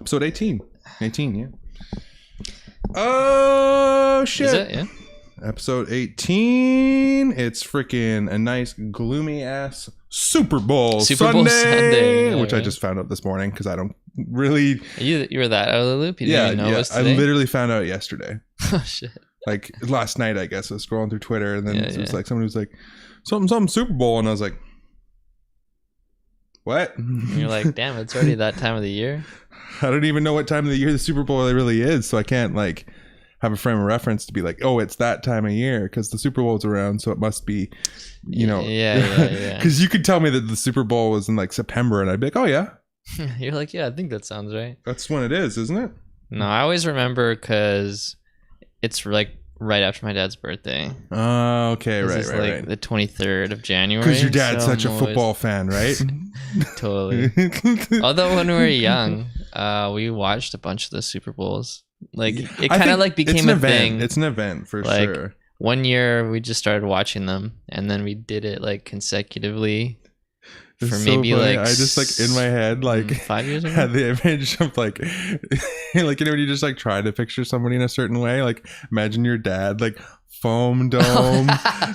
Episode 18. 18, yeah. Oh, shit. Is it? Yeah. Episode 18. It's freaking a nice, gloomy-ass Super Bowl Sunday. Which I just found out this morning because I don't really... You were that out of the loop? You didn't even know it was today? I literally found out yesterday. Oh, shit. Like, last night, I guess. I was scrolling through Twitter, and then it was like, somebody was like, something Super Bowl, and I was like, what? And you're like, damn, it's already that time of the year? I don't even know what time of the year the Super Bowl really is, so I can't, like, have a frame of reference to be like, oh, it's that time of year, because the Super Bowl's around, so it must be, you know. Yeah. Because you could tell me that the Super Bowl was in, like, September, and I'd be like, oh, yeah. You're like, yeah, I think that sounds right. That's when it is, isn't it? No, I always remember because it's, like, right after my dad's birthday. Oh, okay, right. The 23rd of January. Because your dad's such a football fan, right? Totally. Although when we were young, we watched a bunch of the Super Bowls. Like it kind of like became a thing. It's an event for like, sure. One year we just started watching them, and then we did it like consecutively for maybe funny. like I just like in my head like 5 years ago? had the image of like like, you know, when you just like try to picture somebody in a certain way, like imagine your dad like foam dome,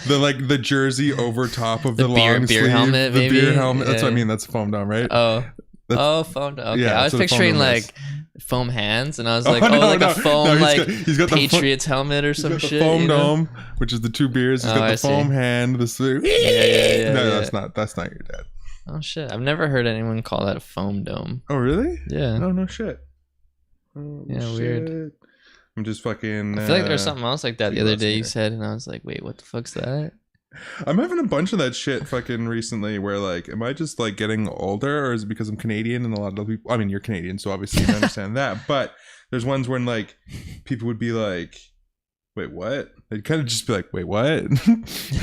the jersey over top of the long beer sleeve, helmet, the beer helmet. That's what I mean. That's foam dome, right? Foam dome. Okay, yeah, I was picturing like foam hands, and I was like, a foam he's got Patriots helmet or some shit. Foam dome, which is the two beers. He's got the foam hand. Yeah. No, that's not your dad. Oh shit! I've never heard anyone call that a foam dome. Oh really? Yeah. Oh no shit. Oh, yeah, shit. weird. I'm just fucking. I feel like there's something else like that the other day you said, and I was like, wait, what the fuck's that? I'm having a bunch of that shit fucking recently where like, am I just like getting older, or is it because I'm Canadian and a lot of people, I mean, you're Canadian, so obviously you understand that, but there's ones when like people would be like, wait, what? They'd kind of just be like, wait, what?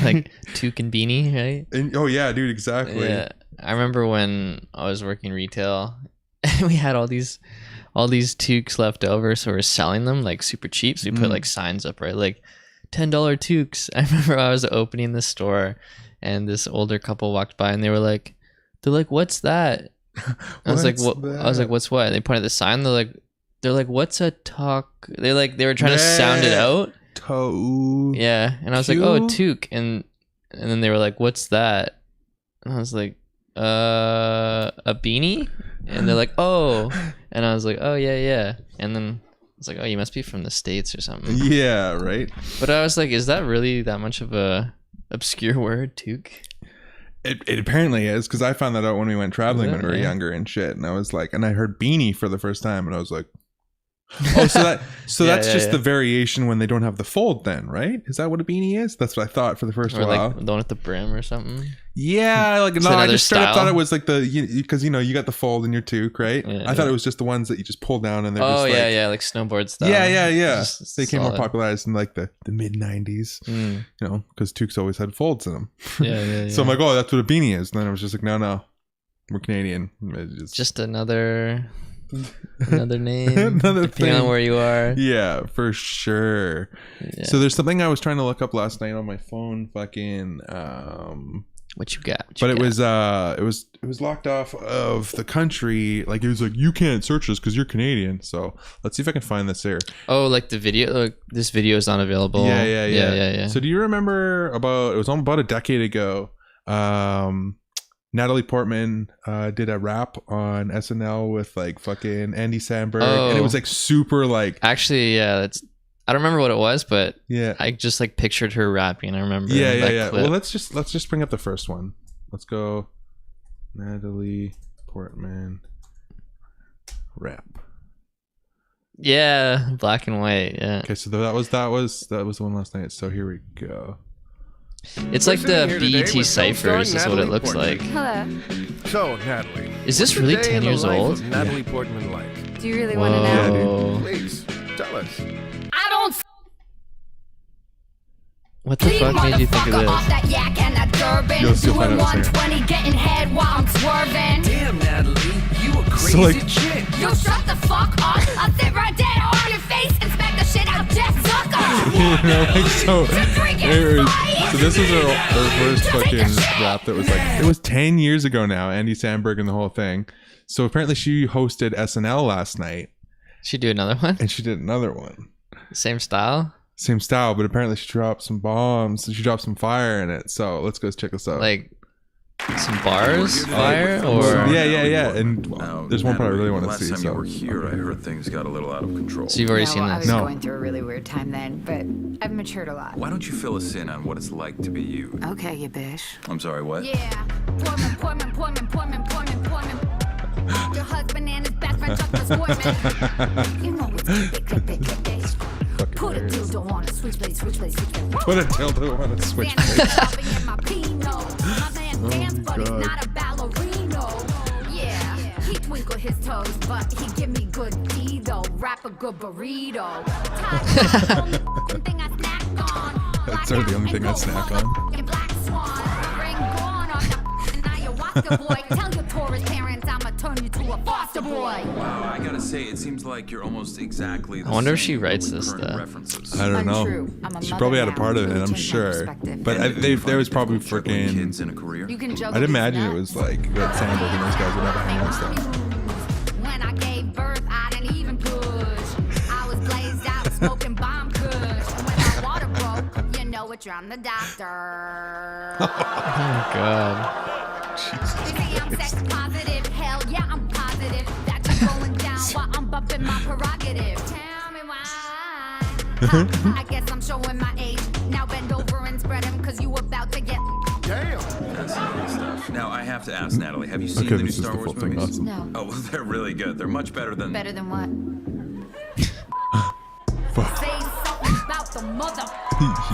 Like toque and beanie, right? And, oh yeah, dude, exactly. Yeah. I remember when I was working retail and we had all these toques left over, so we're selling them like super cheap. So we put like signs up, right? Like $10 toques. I remember I was opening the store and this older couple walked by and they're like, what's that? I was like, what? I was like, what's what? And they pointed at the sign. They're like, what's a talk? They were trying to sound it out. Toe. Yeah. And I was like, oh, toque. And then they were like, what's that? And I was like, a beanie? And they're like, oh. And I was like, oh yeah. And then it's like, oh, you must be from the States or something. Yeah, right. But I was like, is that really that much of a obscure word, toque? It apparently is, because I found that out when we went traveling when we were younger and shit. And I was like, and I heard beanie for the first time, and I was like, oh, so that's just the variation when they don't have the fold, then, right? Is that what a beanie is? That's what I thought for the first while. Like the one at the brim or something. Yeah, like no, I just straight up thought it was like because you know you got the fold in your toque, right? Yeah, I thought it was just the ones that you just pull down and they're just like, like snowboard style. Yeah. They came more popularized in like the mid '90s, you know, because toques always had folds in them. Yeah. So I'm like, oh, that's what a beanie is. And then I was just like, no, we're Canadian. It's just another name, another depending thing on where you are. Yeah, for sure. Yeah. So there's something I was trying to look up last night on my phone. Fucking what you got? It was locked off of the country. Like it was like, you can't search this because you're Canadian. So let's see if I can find this here. Oh, like the video. Like, this video is not available. Yeah. So do you remember it was about a decade ago? Natalie Portman did a rap on SNL with like fucking Andy Samberg, and it was like super like. Actually, yeah, I don't remember what it was, but yeah, I just like pictured her rapping. I remember. Yeah. Clip. Well, let's just bring up the first one. Let's go, Natalie Portman rap. Yeah, black and white. Yeah. Okay, so that was the one last night. So here we go. It's like the BET Cyphers is what it looks like. Hello. So, Natalie. Is this really 10 years old? Natalie Portman like. Do you really want to know? Please, tell us. I don't. What the fuck made you think of this? You'll still find out later. Damn, Natalie, you a crazy chick. Yo, shut the fuck up. I'll sit right down on your face and smack the shit out of Jeff Zucker. You know, like so. So this was her first fucking rap that was like, it was 10 years ago now, Andy Samberg and the whole thing. So apparently she hosted SNL last night. She do another one? And she did another one. Same style? Same style, but apparently she dropped some bombs. She dropped some fire in it. So let's go check this out. Like some bars, fire, or yeah. And there's one part I really want to last see. time you So were here, I heard things got a little out of control. so you've already seen I this. was No. going through a really weird time then, but I've matured a lot. Why don't you fill us in on what it's like to be you? Okay, you bitch. I'm sorry, what? Yeah. Poorman. Your husband and his best friend Chuck was Foreman. You know it's clip it. Put a dildo on a switchblade. put a dildo on a switch. Standing in my Pinot. My man dance, but he's not a ballerino. Yeah, he twinkle his toes, but he give me good D though. Rap a good burrito. One thing I snack on. That's sort of the only thing I snack on. Black Swan. Ring gone on the ayahuasca boy. Tell your Taurus parents I'ma turn you to a foster boy. Wow, I gotta say, it seems like you're almost exactly the I wonder if same she writes with this, current though. references. I don't know. Untrue. I'm a She mother probably had a now. part of it, Really I'm changed my sure. perspective. But there was probably Juggling freaking. kids in a career. You can juggle I'd these imagine it nuts. was like that Sandberg and those guys would have a hang and stuff. When I gave birth, I didn't even push. I was blazed out, smoking bomb kush. And when my water broke, you know it drowned the doctor. Oh my god. They say I'm sex positive. Hell yeah, I'm positive. That you're going down while I'm bumping my prerogative. Tell me why. I guess I'm showing my age. Now bend over and spread them, cause you about to get. Damn. That's heavy stuff. Now, I have to ask Natalie, have you seen Okay, the new this is Star the Wars full thing. movies? Awesome. No. Oh, well, they're really good. They're much better than... Better than what? Fuck. Say something about the mother.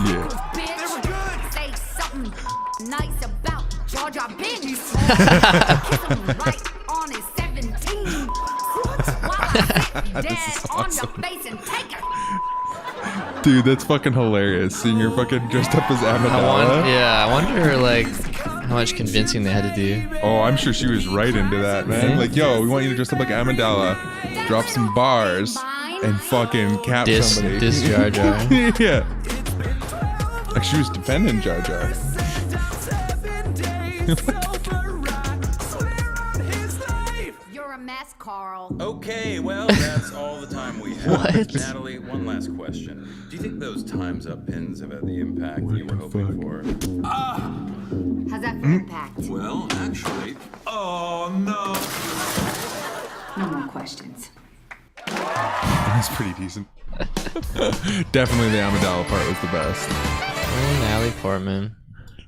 Yeah. Bitch. They were good. Say something nice about Jar Jar Binks. Kiss him right on his 17. While I sit dead on your face and take it. Dude, that's fucking hilarious. Seeing her fucking dressed up as Amidala. I wonder like how much convincing they had to do. Oh, I'm sure she was right into that, man. Like, yo, we want you to dress up like Amidala, drop some bars, and fucking cap somebody. Diss Jar Jar. Yeah. Like she was defending Jar Jar. You're a mess, Carl. Okay, well, that's all the time we have. What? Natalie, one last question. Do you think those Time's Up pins have had the impact you were the hoping fuck? for? How's that for impact? Well, actually... Oh, no. No more questions. That's pretty decent. Definitely the Amidala part was the best. Oh, Natalie Portman.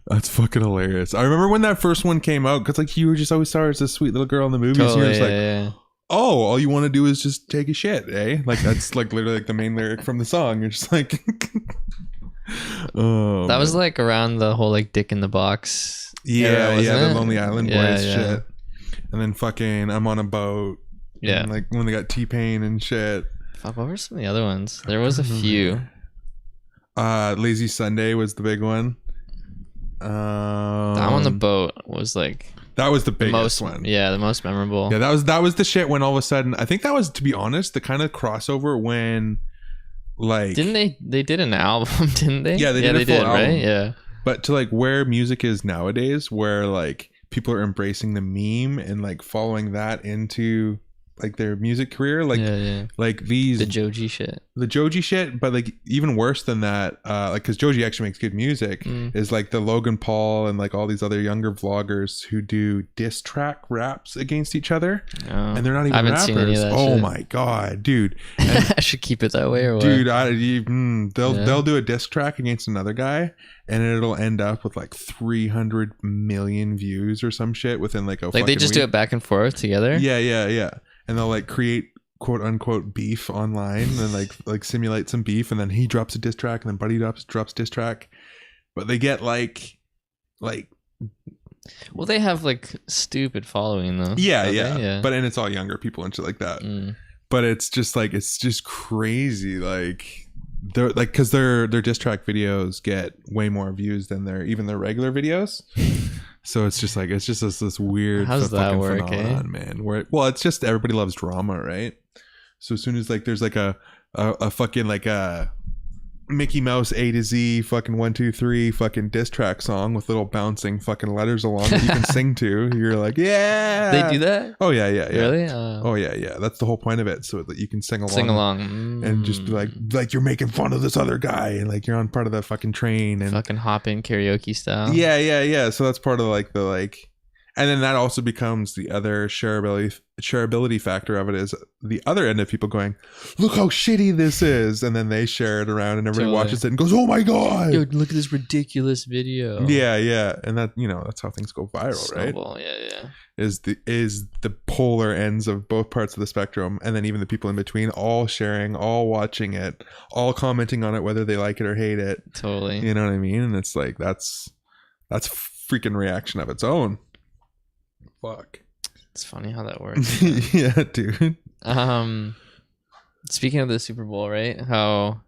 That's fucking hilarious. I remember when that first one came out, because like you were just always saw her as this sweet little girl in the movies. Totally, and you're just like, yeah. oh, all you want to do is just take a shit, eh? Like that's like literally like the main lyric from the song. You're just like, oh, That was man. like around the whole like Dick in the Box. yeah, era, yeah, wasn't the it? Lonely Island Yeah, Boys yeah. shit. And then fucking I'm on a boat. Yeah. And like when they got T-Pain and shit. Fuck, what were some of the other ones? There was a few. Lazy Sunday was the big one. That on the boat was like That was the the biggest most one. Yeah, the most memorable. Yeah, that was the shit when all of a sudden I think that was, to be honest, the kind of crossover when like Didn't they did an album, didn't they? Yeah, they did a full album. right? Yeah. but to like where music is nowadays, where like people are embracing the meme and like following that into like their music career, like yeah. like these The Joji shit. the Joji shit, but like even worse than that, like because Joji actually makes good music, is like the Logan Paul and like all these other younger vloggers who do diss track raps against each other, Oh, and they're not even I haven't rappers. seen any of that Oh shit. my god, dude! And I should keep it that way or what? dude, they'll Yeah. they'll do a diss track against another guy, and it'll end up with like 300 million views or some shit within like a like they fucking just do week. it back and forth together? Yeah. And they'll like create quote unquote beef online and like simulate some beef, and then he drops a diss track, and then Buddy drops diss track, but they get like Well, they have like stupid following though. yeah, don't yeah, they? Yeah. but and it's all younger people and shit like that. Mm. But it's just crazy, like they're like, because their diss track videos get way more views than their regular videos. So it's just this weird How's that fucking work, phenomenon, man. Where it's just everybody loves drama, right? So as soon as like there's like a fucking like a Mickey Mouse A to Z fucking 1 2 3 fucking diss track song with little bouncing fucking letters along that you can sing to. You're like, yeah. They do that? Oh yeah. Really? Oh yeah. That's the whole point of it, so that you can sing along. Sing along. And just be like you're making fun of this other guy, and like you're on part of the fucking train and fucking hop in karaoke style. Yeah. So that's part of like the like, and then that also becomes the other shareability factor of it, is the other end of people going, look how shitty this is, and then they share it around and everybody watches it and goes, oh my god, dude, look at this ridiculous video. Yeah, and that, that's how things go viral. Snowball, right? Yeah. Is the polar ends of both parts of the spectrum, and then even the people in between, all sharing, all watching it, all commenting on it, whether they like it or hate it. Totally. You know what I mean? And it's like that's freaking reaction of its own. Fuck. It's funny how that works. Yeah, dude. Speaking of the Super Bowl, right? How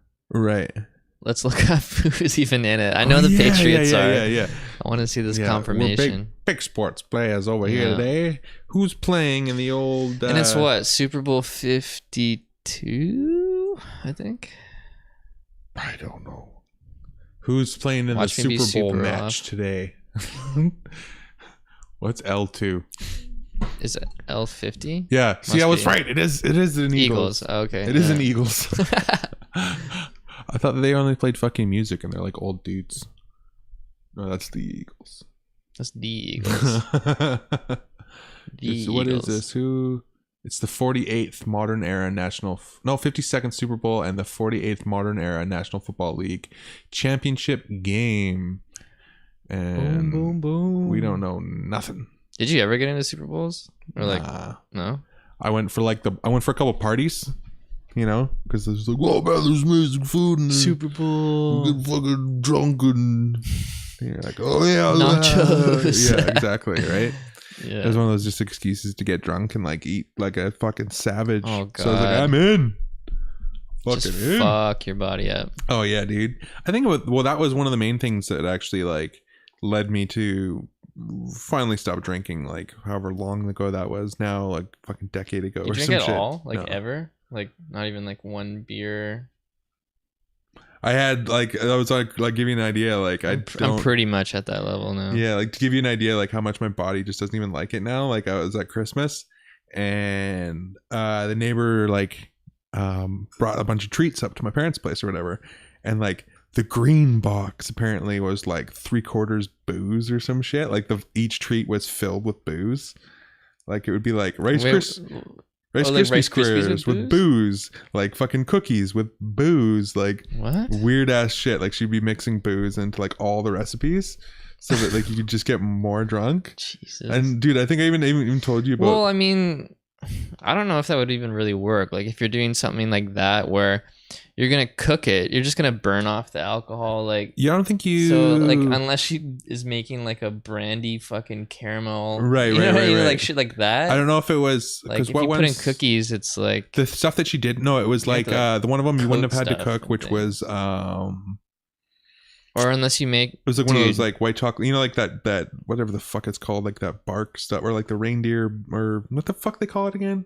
let's look up who's even in it. I know the Patriots are. Yeah. I want to see this We're confirmation. big sports players over here today. Who's playing in the old and it's what, Super Bowl 52, I think. I don't know. Who's playing in Watch the me be Super Bowl super match off. today? What's L2? Is it L50? Yeah. See, Must I was be. right. It is an Eagles. Okay. It is an Eagles. I thought they only played fucking music and they're like old dudes. No, that's the Eagles. That's the Eagles. What is this? It's the 48th modern era 52nd Super Bowl and the 48th modern era National Football League championship game. And boom, boom. we don't know nothing. Did you ever get into Super Bowls? Or like, no? I went for a couple parties, because there's like, oh man, there's amazing food and Super Bowl. get fucking drunk and you're like, oh yeah, Nachos. yeah, exactly, right? Yeah. It was one of those just excuses to get drunk and like eat like a fucking savage. Oh, God. So I was like, I'm in. Just fuck your body up. Oh yeah, dude. I think that was one of the main things that actually like led me to finally stop drinking, like however long ago that was now, like fucking decade ago. You or drink some at shit. all? Like No. ever? Like not even like one beer? I had like, I was like give you an idea, like I'm pretty much at that level now. Yeah, like to give you an idea, like how much my body just doesn't even like it now. Like I was at Christmas and the neighbor like brought a bunch of treats up to my parents' place or whatever, and like the green box apparently was like 3/4 booze or some shit. Like each treat was filled with booze. Like it would be like Rice Krispies with booze, like fucking cookies with booze, like what weird ass shit. Like she'd be mixing booze into like all the recipes so that like you could just get more drunk. Jesus. And dude, I think I even told you about. Well, I mean, I don't know if that would even really work. Like if you're doing something like that where you're gonna cook it, you're just gonna burn off the alcohol. Like yeah, I don't think you. So like unless she is making like a brandy fucking caramel, right, like shit like that. I don't know if it was like if you put in cookies, it's like the stuff that she did. No, it was like the one of them you wouldn't have had to cook, which was or unless you make it was like one of those like white chocolate, like that whatever the fuck it's called, like that bark stuff, or like the reindeer, or what the fuck they call it again.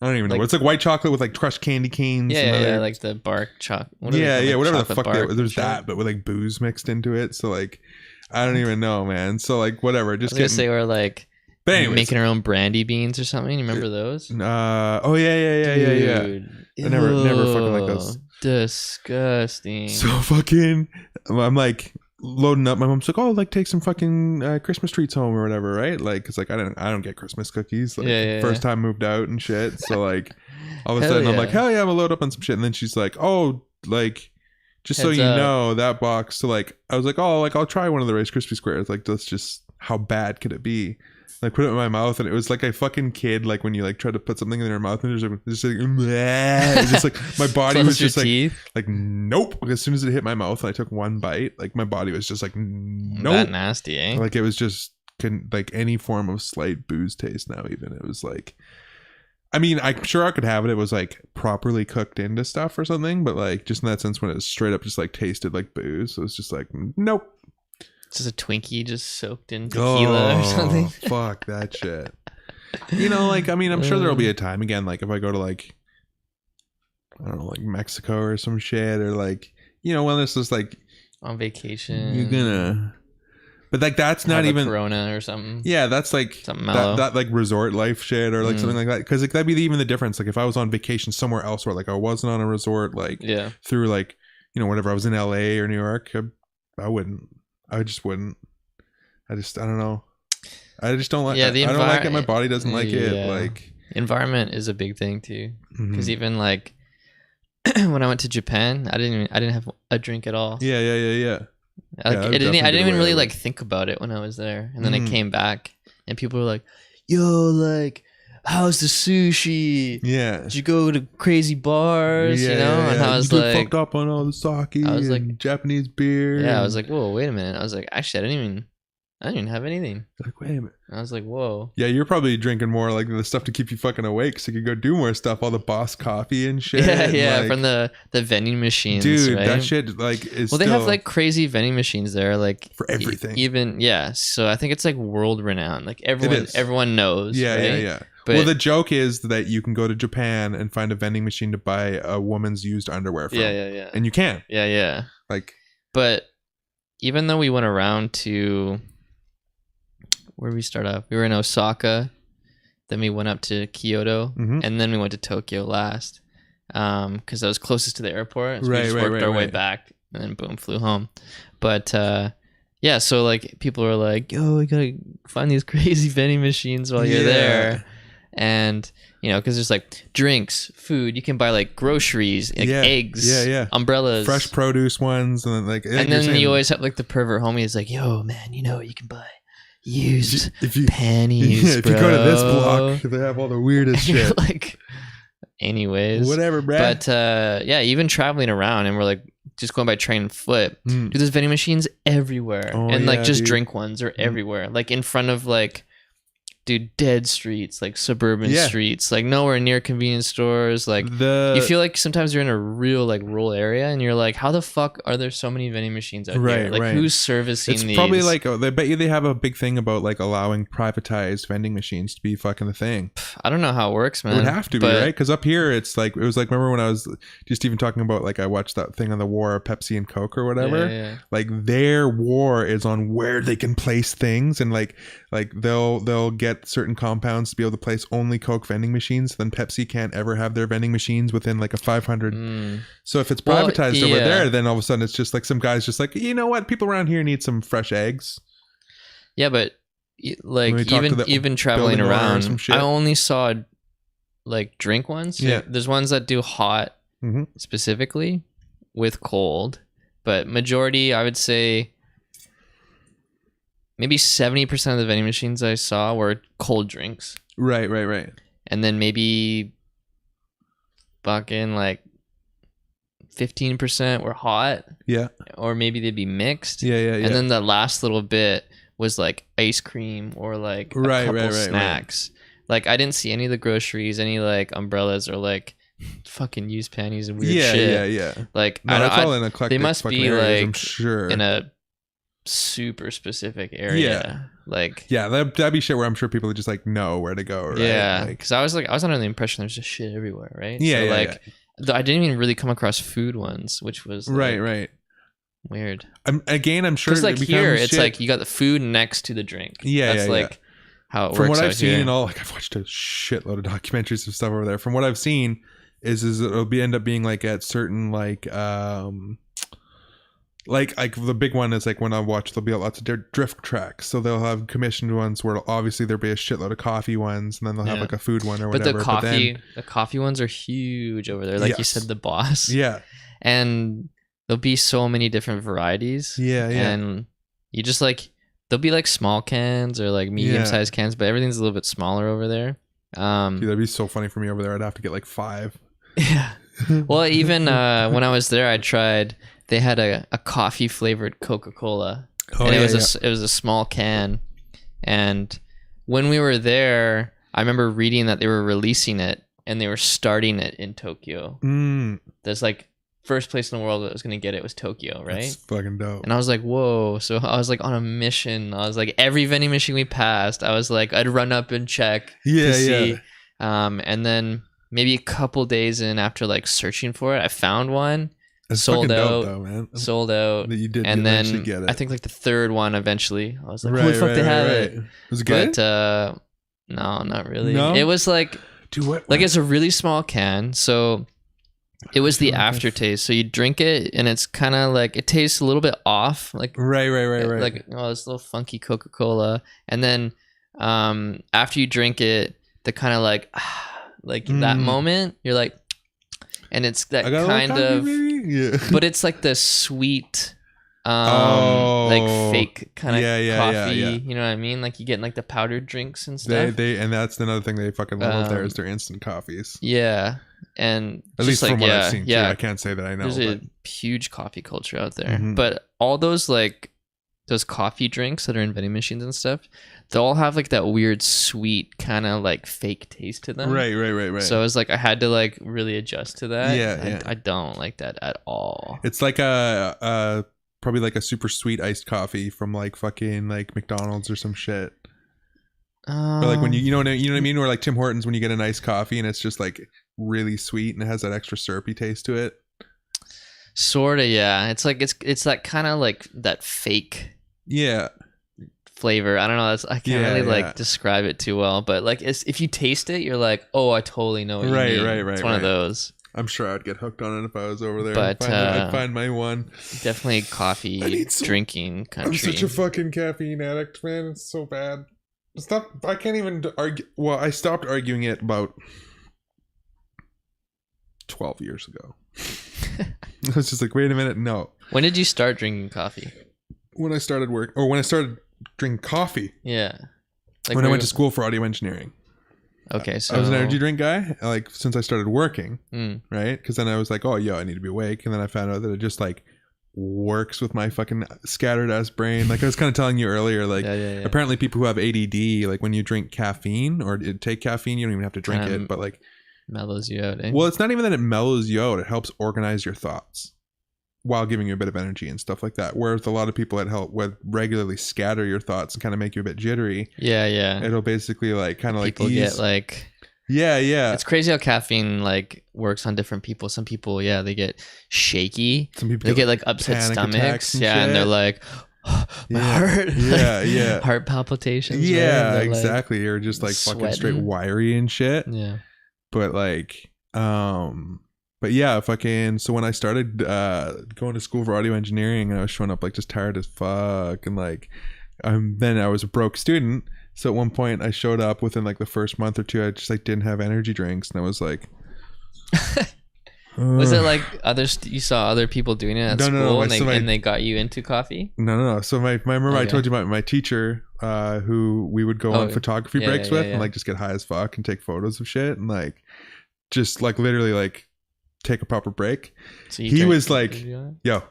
I don't even know. It's like white chocolate with like crushed candy canes. Yeah, like the bark chocolate. Yeah, whatever the fuck that was. There's that, but with like booze mixed into it. So like, I don't even know, man. So like, whatever. Just gonna say, or like, but anyways, making her own brandy beans or something. You remember those? Oh yeah. I never fucking like those. Disgusting. So fucking, I'm like loading up. My mom's like, oh, like take some fucking Christmas treats home or whatever, right? Like, it's like I don't get Christmas cookies. Like first time moved out and shit. So like, all of a sudden I'm like, hell yeah, I'm gonna load up on some shit. And then she's like, oh, like, just so you know, that box. So like, I was like, oh, like I'll try one of the Rice Krispie squares. Like, that's just how bad could it be? Like put it in my mouth and it was like a fucking kid, like when you like try to put something in their mouth and just like my body was just like nope. As soon as it hit my mouth and I took one bite, like my body was just like nope. That nasty, eh? Like it was just like any form of slight booze taste now. Even it was like, I mean, I'm sure I could have it. It was like properly cooked into stuff or something, but like just in that sense when it was straight up just like tasted like booze, so it's just like nope. Just a Twinkie just soaked in tequila or something. Fuck that shit. Like, I mean, I'm sure there'll be a time again, like if I go to like, I don't know, like Mexico or some shit, or like, you know, wellness is like on vacation. you're gonna, but like that's not have a even Corona or something. Yeah, that's like Something mellow. that like resort life shit or like something like that. Because like, that'd be even the difference. Like if I was on vacation somewhere else where like I wasn't on a resort, like Yeah. through like, you know, whatever, I was in LA or New York, I wouldn't. I just wouldn't. I don't know. I just don't like. Yeah, I don't like it. My body doesn't like it. Yeah. Like Environment is a big thing too. mhm. Because even like when I went to Japan, I didn't have a drink at all. Yeah. Like, Yeah, I that'd didn't definitely be even the way really I like would. think about it when I was there, and then I Mm. came back, and people were like, "Yo, like, how's the sushi? Yeah. Did you go to crazy bars? You know?" And I was you get like, fucked up on all the sake I was and like- Japanese beer. "Yeah." I was and- like, "Whoa, wait a minute." I was like, "Actually, I didn't even have anything." like, wait a minute. And I was like, "Whoa." Yeah, you're probably drinking more like the stuff to keep you fucking awake, so you can go do more stuff. All the Boss coffee and shit. Yeah, and, yeah, like, from the vending machines, dude, right? that shit like is. Well, they have still- like crazy vending machines there, like For everything. Even yeah, so I think it's like world renowned. Like is. everyone knows. yeah, right? yeah. But Well, the joke is that you can go to Japan and find a vending machine to buy a woman's used underwear from. yeah, And you can yeah. like But even though we went around to where did we start off? We were in Osaka, then we went up to Kyoto, Mhm. and then we went to Tokyo last, because that was closest to the airport. So Right, we just right, worked right, our way right. back, and then boom, flew home. But yeah, so like people are like, "Yo, you gotta find these crazy vending machines while you're Yeah. there," and you know, because there's like drinks, food. You can buy like groceries, like Yeah. eggs, Yeah. umbrellas, fresh produce ones, and then like and then you always have like the pervert homie is like, "Yo, man, you know you can buy used if you panties, yeah, if you go to this bro." block, they have all the weirdest And you're shit. like, anyways, Whatever, bruh. But yeah, even traveling around, and we're like just going by train and foot. Mm. Dude, there's vending machines everywhere, Oh, and like yeah, just dude. drink ones are everywhere, like in front of like. Dude, dead streets, like suburban Yeah. streets, like nowhere near convenience stores. Like the you feel like sometimes you're in a real like rural area, and you're like, how the fuck are there so many vending machines out Right, here? Like right. who's servicing it's these? probably like I bet you they have a big thing about like allowing privatized vending machines to be fucking the thing. I don't know how it works, man. It would have to be, but- right? Because up here, it's like it was like remember when I was just even talking about like I watched that thing on the war of Pepsi and Coke or whatever. Yeah. Like their war is on where they can place things, and like they'll get certain compounds to be able to place only Coke vending machines. Then Pepsi can't ever have their vending machines within like a 500. Mm. So if it's Well, privatized over yeah. there, then all of a sudden it's just like some guys just like, you know what, people around here need some fresh eggs. Yeah, but like When we talk to the even traveling building owner or around, some shit. I only saw like drink ones. Yeah. There's ones that do hot Mhm. specifically with cold, but majority I would say maybe 70% of the vending machines I saw were cold drinks, Right. and then maybe fucking like 15% were hot, Yeah. or maybe they'd be mixed. Yeah. And then the last little bit was like ice cream or like a Right, couple right, right, snacks. Like I didn't see any of the groceries, any like umbrellas or like fucking used panties and weird shit. Yeah. Like No, I that's don't, all in eclectic they must fucking be, areas, I'm like, sure. in a super specific area. Yeah. Like Yeah, that'd be shit where I'm sure people would just like know where to go, right? yeah, Like, because I was under the impression there's just shit everywhere, right? Yeah, So yeah, like I didn't even really come across food ones, which was like, right. weird. I'm sure Because like it here, becomes it's shit. like you got the food next to the drink. Yeah, that's yeah, like how it From works what I've out seen here. and all, like I've watched a shitload of documentaries and stuff over there. From what I've seen, is it'll end up being like at certain like the big one is like when I watch, there'll be lots of drift tracks, so they'll have commissioned ones where obviously there'll be a shitload of coffee ones, and then they'll have Yeah. like a food one or But whatever. the coffee ones are huge over there. Like you Yes. said, the Boss. Yeah, And there'll be so many different varieties. yeah. And you just like there'll be like small cans or like medium sized cans, but everything's a little bit smaller over there. Dude, that'd be so funny for me over there. I'd have to get like 5. Yeah. Well, even when I was there, I tried. They had a coffee flavored Coca-Cola, Oh, and yeah, it was a small can. And when we were there, I remember reading that they were releasing it and they were starting it in Tokyo. There's like first place in the world that was gonna get it was Tokyo, right? That's fucking dope. And I was like, whoa. So I was like on a mission. I was like, every vending machine we passed, I was like, I'd run up and check Yeah, to see. yeah. And then maybe a couple days in after like searching for it, I found one. It's sold fucking out. dope, though, man. Sold out. That you did and eventually then get it. I think like the third one eventually. I was like, holy fuck, they have it. Was it good? But no, not really. No? It was like Dude, what? like it's a really small can, so it was the aftertaste. So you drink it and it's kind of like it tastes a little bit off, like Right. like this little funky Coca-Cola, and then after you drink it, the kind of like that moment you're like, and it's that kind of yeah. but it's like the sweet like fake kind of coffee, yeah. you know what I mean, like you get in like the powdered drinks and stuff. They and that's another thing they fucking love there is their instant coffees. Yeah, and At least like, from what I've seen too. yeah, I can't say that I know. there's But a huge coffee culture out there. Mhm. But all those like those coffee drinks that are in vending machines and stuff, they all have like that weird sweet kind of like fake taste to them. Right. So it was like I had to like really adjust to that. Yeah. I don't like that at all. It's like a probably like a super sweet iced coffee from like fucking like McDonald's or some shit. Or like when you know what I mean, or like Tim Hortons when you get an iced coffee and it's just like really sweet and it has that extra syrupy taste to it. Sorta, yeah. It's like it's that kind of like that fake flavor. I don't know. I can't really like describe it too well, but like if you taste it, you're like, oh, I totally know what you mean. Right. It's one of those. I'm sure I'd get hooked on it if I was over there. But I'd find my one. Definitely coffee drinking country. I'm such a fucking caffeine addict, man. It's so bad. I can't even argue. Well, I stopped arguing it about 12 years ago. I was just like, wait a minute, no. When did you start drinking coffee? When I started when I started drinking coffee. Yeah. Like when I went to school for audio engineering. Okay, so I was an energy drink guy, like since I started working, right? Because then I was like, oh, yo, I need to be awake. And then I found out that it just like works with my fucking scattered ass brain. Like I was kind of telling you earlier, like apparently people who have ADD, like when you drink caffeine or take caffeine, you don't even have to drink it, but like mellows you out. Well, it's not even that it mellows you out. It helps organize your thoughts while giving you a bit of energy and stuff like that. Whereas a lot of people that help with regularly scatter your thoughts and kind of make you a bit jittery. Yeah. It'll basically like kind of like people get like. Yeah. It's crazy how caffeine like works on different people. Some people, they get shaky. Some people they get like upset stomachs. And and they're like, my heart. Yeah. Heart palpitations. Yeah, right? exactly. Like, you're just like sweating. fucking straight wiry and shit. Yeah. But like, but yeah, fucking. So when I started going to school for audio engineering, and I was showing up like just tired as fuck, and like, then I was a broke student. So at one point, I showed up within like the first month or two. I just like didn't have energy drinks, and I was like, was it like you saw other people doing it at school, no, and they got you into coffee? No. So remember I told you about my teacher, who we would go on photography breaks with, and like just get high as fuck and take photos of shit, and like just like literally like take a proper break. So he was like, yo,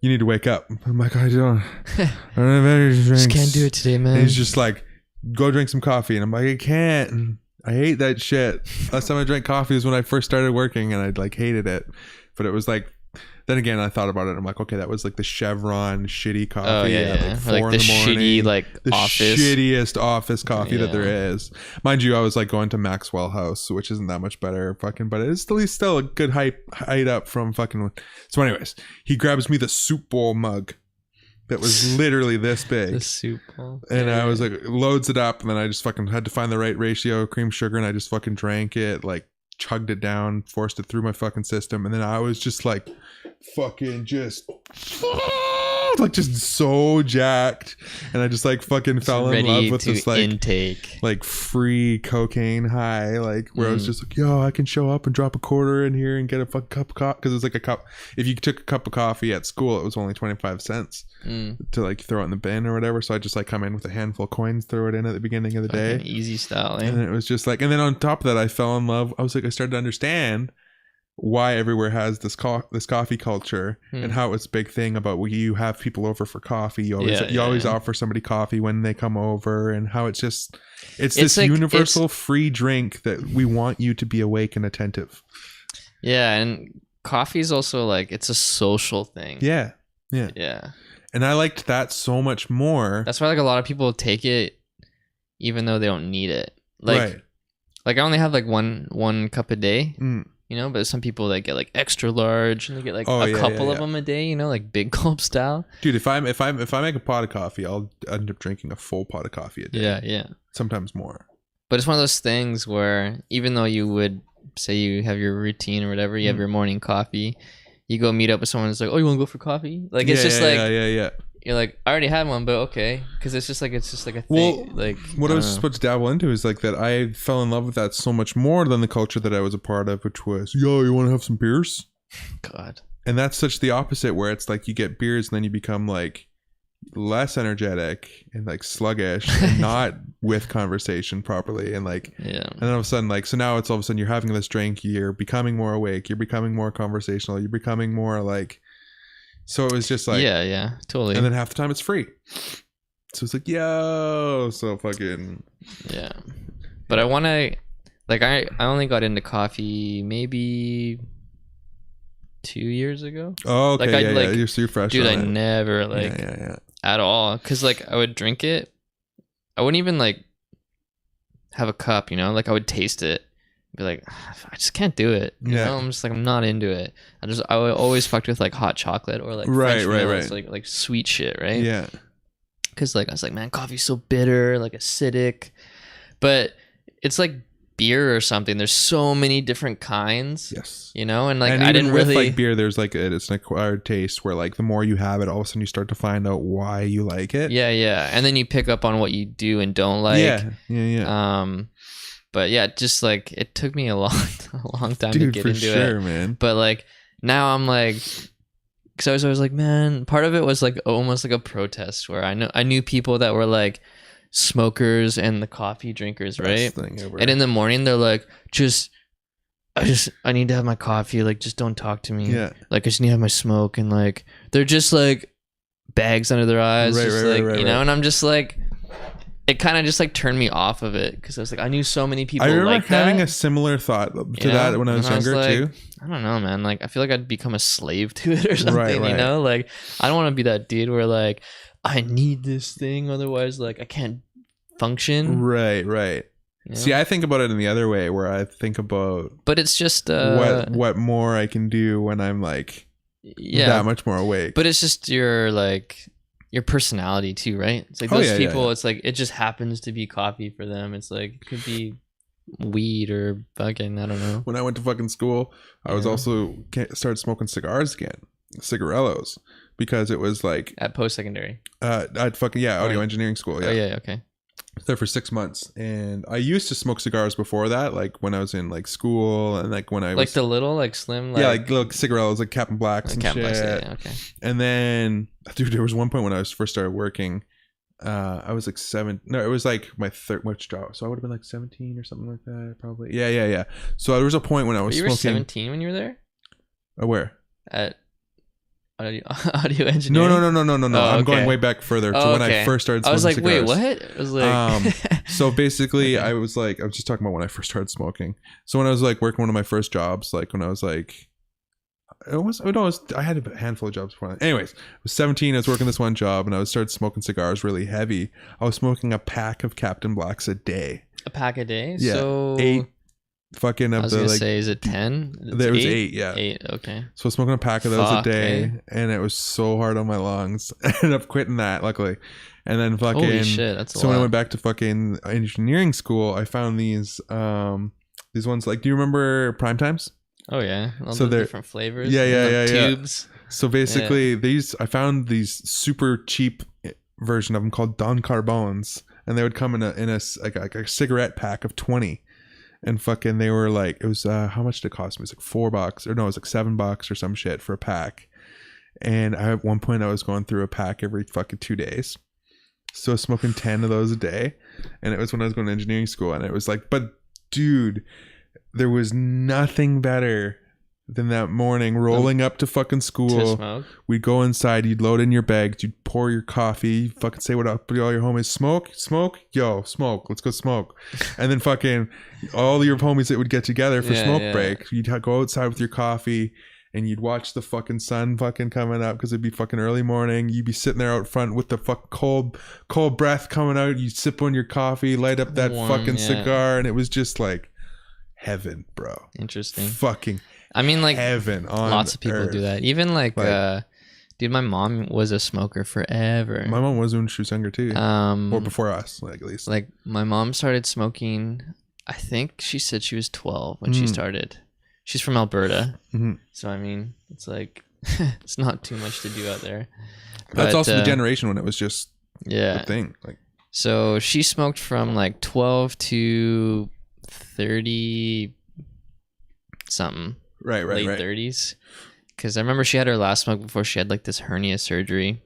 you need to wake up. I'm like, I don't have energy drinks. Just can't do it today, man. And he's just like, go drink some coffee. And I'm like, I can't. I hate that shit. Last time I drank coffee was when I first started working, and I like hated it. But it was like, then again, I thought about it. I'm like, okay, that was like the Chevron shitty coffee at like 4 in the morning. Shitty like the office. Shittiest office coffee that there is. Mind you, I was like going to Maxwell House, which isn't that much better, fucking, but it's at least still a good height up from fucking. So, anyways, he grabs me the soup bowl mug that was literally this big. The soup bowl. And I was like, loads it up, and then I just fucking had to find the right ratio of cream sugar, and I just fucking drank it, like chugged it down, forced it through my fucking system, and then I was just like fucking just like just so jacked, and I just like fucking fell in love with this like intake, like free cocaine high, like where I was just like, yo, I can show up and drop a quarter in here and get a fucking cup of coffee, because it's like a cup. If you took a cup of coffee at school, it was only 25 cents to like throw it in the bin or whatever. So I just like come in with a handful of coins, throw it in at the beginning of the day, easy style, and it was just like, and then on top of that, I fell in love. I was like, I started to understand why everywhere has this coffee culture and how it's a big thing about when you have people over for coffee, you always offer somebody coffee when they come over, and how it's this like, universal free drink that we want you to be awake and attentive. Yeah, and coffee is also like, it's a social thing. Yeah. And I liked that so much more. That's why like a lot of people take it even though they don't need it. Like I only have like one cup a day. you know. But some people that get like extra large and they get like Oh, a yeah, couple yeah, of yeah. them a day, you know, like big gulp style. Dude, if I make a pot of coffee, I'll end up drinking a full pot of coffee a day. Yeah, yeah. Sometimes more. But it's one of those things where even though you would say you have your routine or whatever, you have your morning coffee, you go meet up with someone that's like, oh, you want to go for coffee? Like, it's just like, yeah. you're like, I already had one, but okay. Because it's just like a thing. Well, like, what I was just about to dabble into is like that I fell in love with that so much more than the culture that I was a part of, which was, yo, you want to have some beers? God. And that's such the opposite, where it's like you get beers and then you become like less energetic and like sluggish and not with conversation properly, and like Yeah. and then all of a sudden, like, so now it's all of a sudden you're having this drink, you're becoming more awake, you're becoming more conversational, you're becoming more like, so it was just like, yeah, totally. and then half the time it's free, so it's like, yo, so fucking Yeah. But I want to, like, I only got into coffee maybe 2 years ago. oh, okay, Like, I'd, yeah, like, you're so fresh Dude, on I it. never, like, yeah at all. Because, like, I would drink it. I wouldn't even, like, have a cup, you know? Like, I would taste it. Be like, I just can't do it. You Yeah. know? I'm just like, I'm not into it. I would always fucked with, like, hot chocolate or, like, Right, French right, vanilla. right. It's like sweet shit, right? yeah Because, like, I was like, man, coffee's so bitter, like, acidic. But it's like beer or something. There's so many different kinds, yes. you know? And, like, And I even didn't with really... like beer, there's like it's an acquired taste where like the more you have it, all of a sudden you start to find out why you like it. Yeah. And then you pick up on what you do and don't like. Yeah. But yeah, just like it took me a long time to Dude, get for into sure, it. man. But like now I'm like, because I was always like, man, part of it was like almost like a protest where I knew people that were like smokers and the coffee drinkers, right? Best thing ever. And in the morning they're like, I need to have my coffee. Like, just don't talk to me. Yeah. Like, I just need to have my smoke. And like, they're just like bags under their eyes. Right, just right, like, right, you know, right. and I'm just like, it kind of just like turned me off of it. Cause I was like, I knew so many people I remember like having that. a similar thought to You know? that when I was And younger like, too. I don't know, man. Like, I feel like I'd become a slave to it or something, Right, you right. know? Like, I don't want to be that dude where like, I need this thing. Otherwise, like, I can't function. Right. you know? See, I think about it in the other way, where I think about But it's just, what more I can do when I'm like yeah. that much more awake. But it's just your personality too, right? It's like Oh, those yeah, yeah, people, yeah. it's like it just happens to be coffee for them. It's like it could be weed or fucking, I don't know. When I went to fucking school, I was Yeah. also started smoking cigars again, cigarellos, because it was like At post secondary. I'd fucking audio yeah. engineering school. Oh yeah, okay. There for 6 months, and I used to smoke cigars before that, like when I was in like school, and like when I was Like the little, like slim, like little cigarellos, like Captain Blacks and Captain shit. Blacks, yeah, okay. And then, dude, there was one point when I was first started working. I was like it was like my third which job, so I would have been like 17 or something like that, probably. Yeah. So there was a point when I was You were smoking. 17 when you were there Where? at audio engineering. No. Oh, I'm going okay. way back further to Oh, when okay. I first started I smoking was like, cigars. wait, what? I was like, So basically, Okay. I was just talking about when I first started smoking. So when I was like working one of my first jobs, like when I was like, I had a handful of jobs before that. Anyways, I was 17. I was working this one job, and I started smoking cigars really heavy. I was smoking a pack of Captain Blacks a day. a pack a day. Yeah, So 8 fucking I of was the gonna like. say, is it 10? There was 8, yeah. 8. Okay. So I was smoking a pack of those Fuck, a day, eh? and it was so hard on my lungs. I ended up quitting that, luckily. And then fucking. Holy shit, that's a So when I lot. went back to fucking engineering school, I found these ones like. Do you remember Prime Times? Oh yeah, all So the they're- different flavors. Yeah, and yeah, the yeah, yeah. Tubes. So basically, I found these super cheap version of them called Don Carbones, and they would come in a cigarette pack of 20, and fucking they were like, it was how much did it cost me? It was like $4, or no, it was like $7 or some shit for a pack. And at one point, I was going through a pack every fucking 2 days, so I was smoking 10 of those a day, and it was when I was going to engineering school, and it was like, but dude, there was nothing better than that morning rolling up to fucking To school. smoke. We'd go inside, you'd load in your bags, you'd pour your coffee, you'd fucking say what up to all your homies, smoke, yo, smoke, let's go smoke. And then fucking all your homies that would get together for Yeah, smoke yeah. break, you'd go outside with your coffee, and you'd watch the fucking sun fucking coming up, because it'd be fucking early morning. You'd be sitting there out front with the fuck cold breath coming out. You'd sip on your coffee, light up that Warm, fucking yeah. cigar, and it was just like heaven, bro. Interesting. Fucking I mean, like, heaven on lots of people earth. do that. Even like, Like- dude, my mom was a smoker forever. My mom was when she was younger too, or before us, like at least. Like my mom started smoking. I think she said she was 12 when she started. She's from Alberta, so I mean, it's like it's not too much to do out there. That's But, also the generation when it was just yeah. the thing. Like, So she smoked from like 12 to 30 something. right, Late 30s. Because I remember she had her last smoke before she had like this hernia surgery.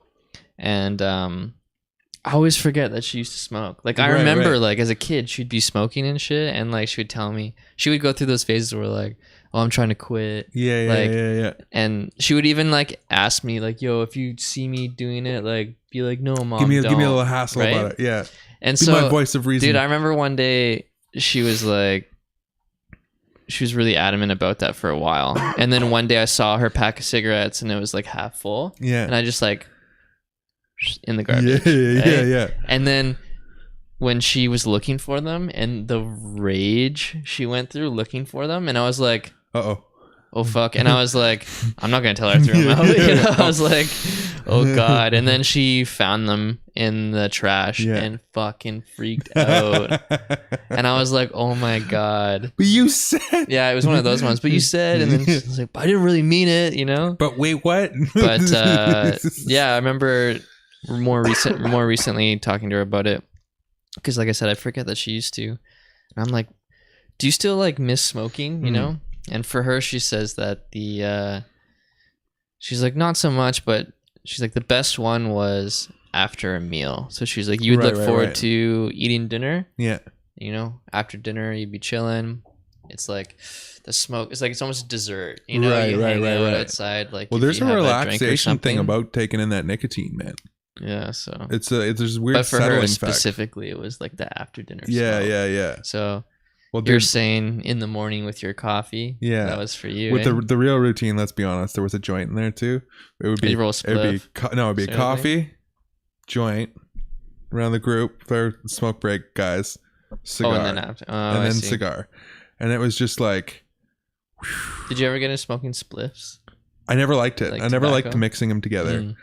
And I always forget that she used to smoke. Like I remember like as a kid she'd be smoking and shit, and like she would tell me, she would go through those phases where like, oh, I'm trying to quit. Yeah. And she would even like ask me like, yo, if you see me doing it, like be like, no, mom, Give me a don't, little hassle right? about it. Yeah. And Be so my voice of reason. dude, I remember one day she was like, she was really adamant about that for a while. And then one day I saw her pack of cigarettes and it was like half full. Yeah. And I just like in the garbage. Yeah. And then when she was looking for them and the rage she went through looking for them, and I was like, oh fuck. And I was like, I'm not gonna tell her I threw them out. You know? I was like, oh god. And then she found them in the trash and fucking freaked out. And I was like, oh my god. But you said. Yeah, it was one of those ones. But you said, and then she was like, but I didn't really mean it, you know. But wait, what? But yeah, I remember more recently talking to her about it, because like I said, I forget that she used to. And I'm like, do you still like miss smoking, you know? And for her, she says that she's like, not so much, but she's like, the best one was after a meal. So she's like, you would look forward to eating dinner. Yeah. You know, after dinner, you'd be chilling. It's like the smoke. It's like, it's almost dessert. You know, you hang out outside. Like, well, if there's you a have relaxation drink or thing something. about taking in that nicotine, man. Yeah, so It's there's weird but for settling her fact. specifically, it was like the after dinner. Yeah, smoke. yeah. So Well, you're there's saying in the morning with your coffee. Yeah. that was for you. with eh? the real routine. Let's be honest, there was a joint in there too. It would be You roll a it'd be spliff. no, it'd be a Same coffee, joint around the group, their smoke break guys, cigar, and then after, and then cigar, and it was just like. Did you ever get into smoking spliffs? I never liked it. Like I never liked tobacco? mixing them together.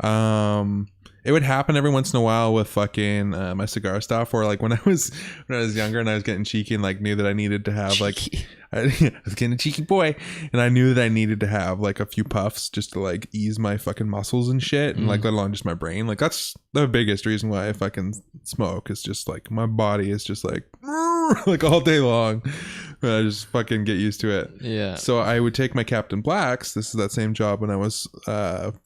Mm. It would happen every once in a while with fucking my cigar stuff, or like when I was younger and I was getting cheeky and like knew that I needed to have like I was getting a cheeky boy, and I knew that I needed to have like a few puffs just to like ease my fucking muscles and shit, and like let alone just my brain. Like that's the biggest reason why I fucking smoke, is just like my body is just like like all day long. I just fucking get used to it. Yeah. So I would take my Captain Blacks. This is that same job when I was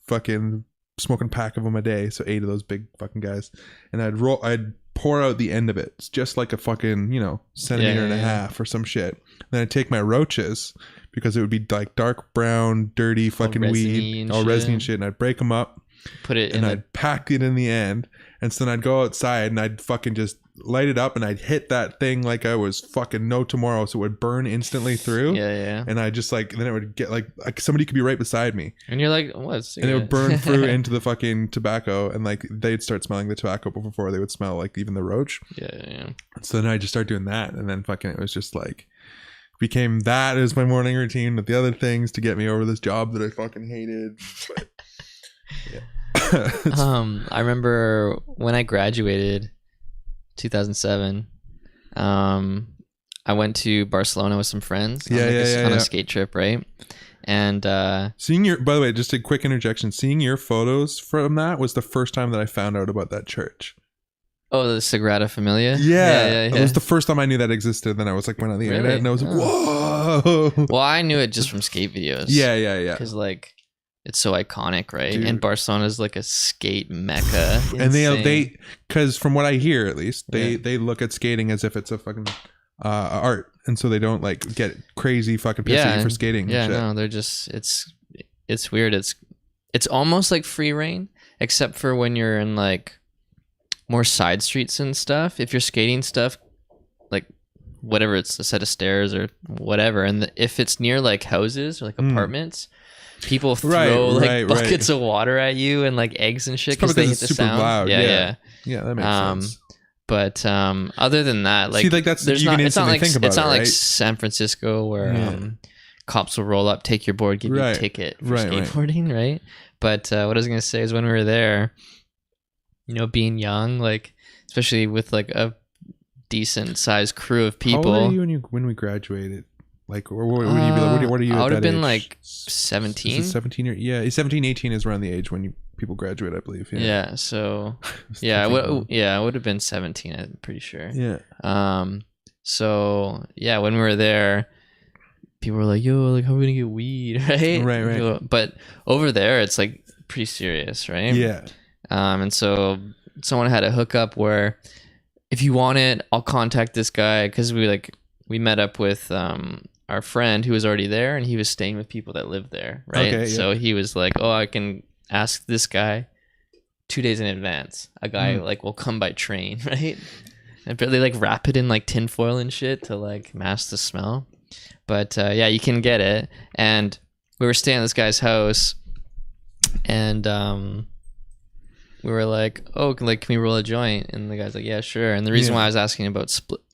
fucking smoking a pack of them a day. So 8 of those big fucking guys. And I'd pour out the end of it. It's just like a fucking, centimeter and a half or some shit. Then I'd take my roaches, because it would be like dark brown, dirty fucking weed, all resiny and shit. And I'd break them up. Put it and in I'd pack it in the end. And so then I'd go outside and I'd fucking just light it up, and I'd hit that thing like I was fucking no tomorrow, so it would burn instantly through. Yeah. And I just like, then it would get like somebody could be right beside me, And you're like, what? and it would burn through into the fucking tobacco, and like they'd start smelling the tobacco before they would smell like even the roach. Yeah. So then I just started doing that, and then fucking it was just like became that as my morning routine with the other things to get me over this job that I fucking hated. But, yeah. I remember when I graduated 2007, I went to Barcelona with some friends on a skate trip, right? And by the way, just a quick interjection, seeing your photos from that was the first time that I found out about that church. Oh, the Sagrada Familia? Yeah. It was the first time I knew that existed. Then I was like, went on the internet, and I was like, whoa. Well, I knew it just from skate videos. Yeah. Because like, it's so iconic, right? Dude. And Barcelona's like a skate mecca. And they because from what I hear, at least they look at skating as if it's a fucking art, and so they don't like get crazy fucking pissed at you for skating. Yeah, and shit. no, they're just it's weird. It's almost like free reign, except for when you're in like more side streets and stuff. If you're skating stuff, like whatever, it's a set of stairs or whatever, and if it's near like houses or like apartments. People throw buckets of water at you and like eggs and shit because they hit the super sound. loud. Yeah. Yeah, that makes sense. But other than that, like, See, like, that's- there's you not. can It's not instantly like think about it's not it, like right? San Francisco where Yeah. cops will roll up, take your board, give you a Right. ticket for Right, right. skateboarding, right? But what I was gonna say is when we were there, you know, being young, like especially with like a decent sized crew of people. How old are you when we graduated? Like, what would you be like? What are you? I at would have that been age? like Is 17. it 17 or yeah, 17, 18 is around the age when people graduate, I believe. Yeah. So It's yeah, I fucking would, yeah, I would have been 17. I'm pretty sure. Yeah. So yeah, when we were there, people were like, "Yo, like, how are we gonna get weed?" Right. Right. But over there, it's like pretty serious, right? Yeah. And so someone had a hookup where if you want it, I'll contact this guy because we met up with our friend who was already there and he was staying with people that lived there, right? Okay, yeah. So he was like, "Oh, I can ask this guy 2 days in advance. A guy like will come by train, right?" And they like wrap it in like tinfoil and shit to like mask the smell. But yeah, you can get it. And we were staying at this guy's house, and we were like, "Oh, can we roll a joint?" And the guy's like, "Yeah, sure." And the reason why I was asking about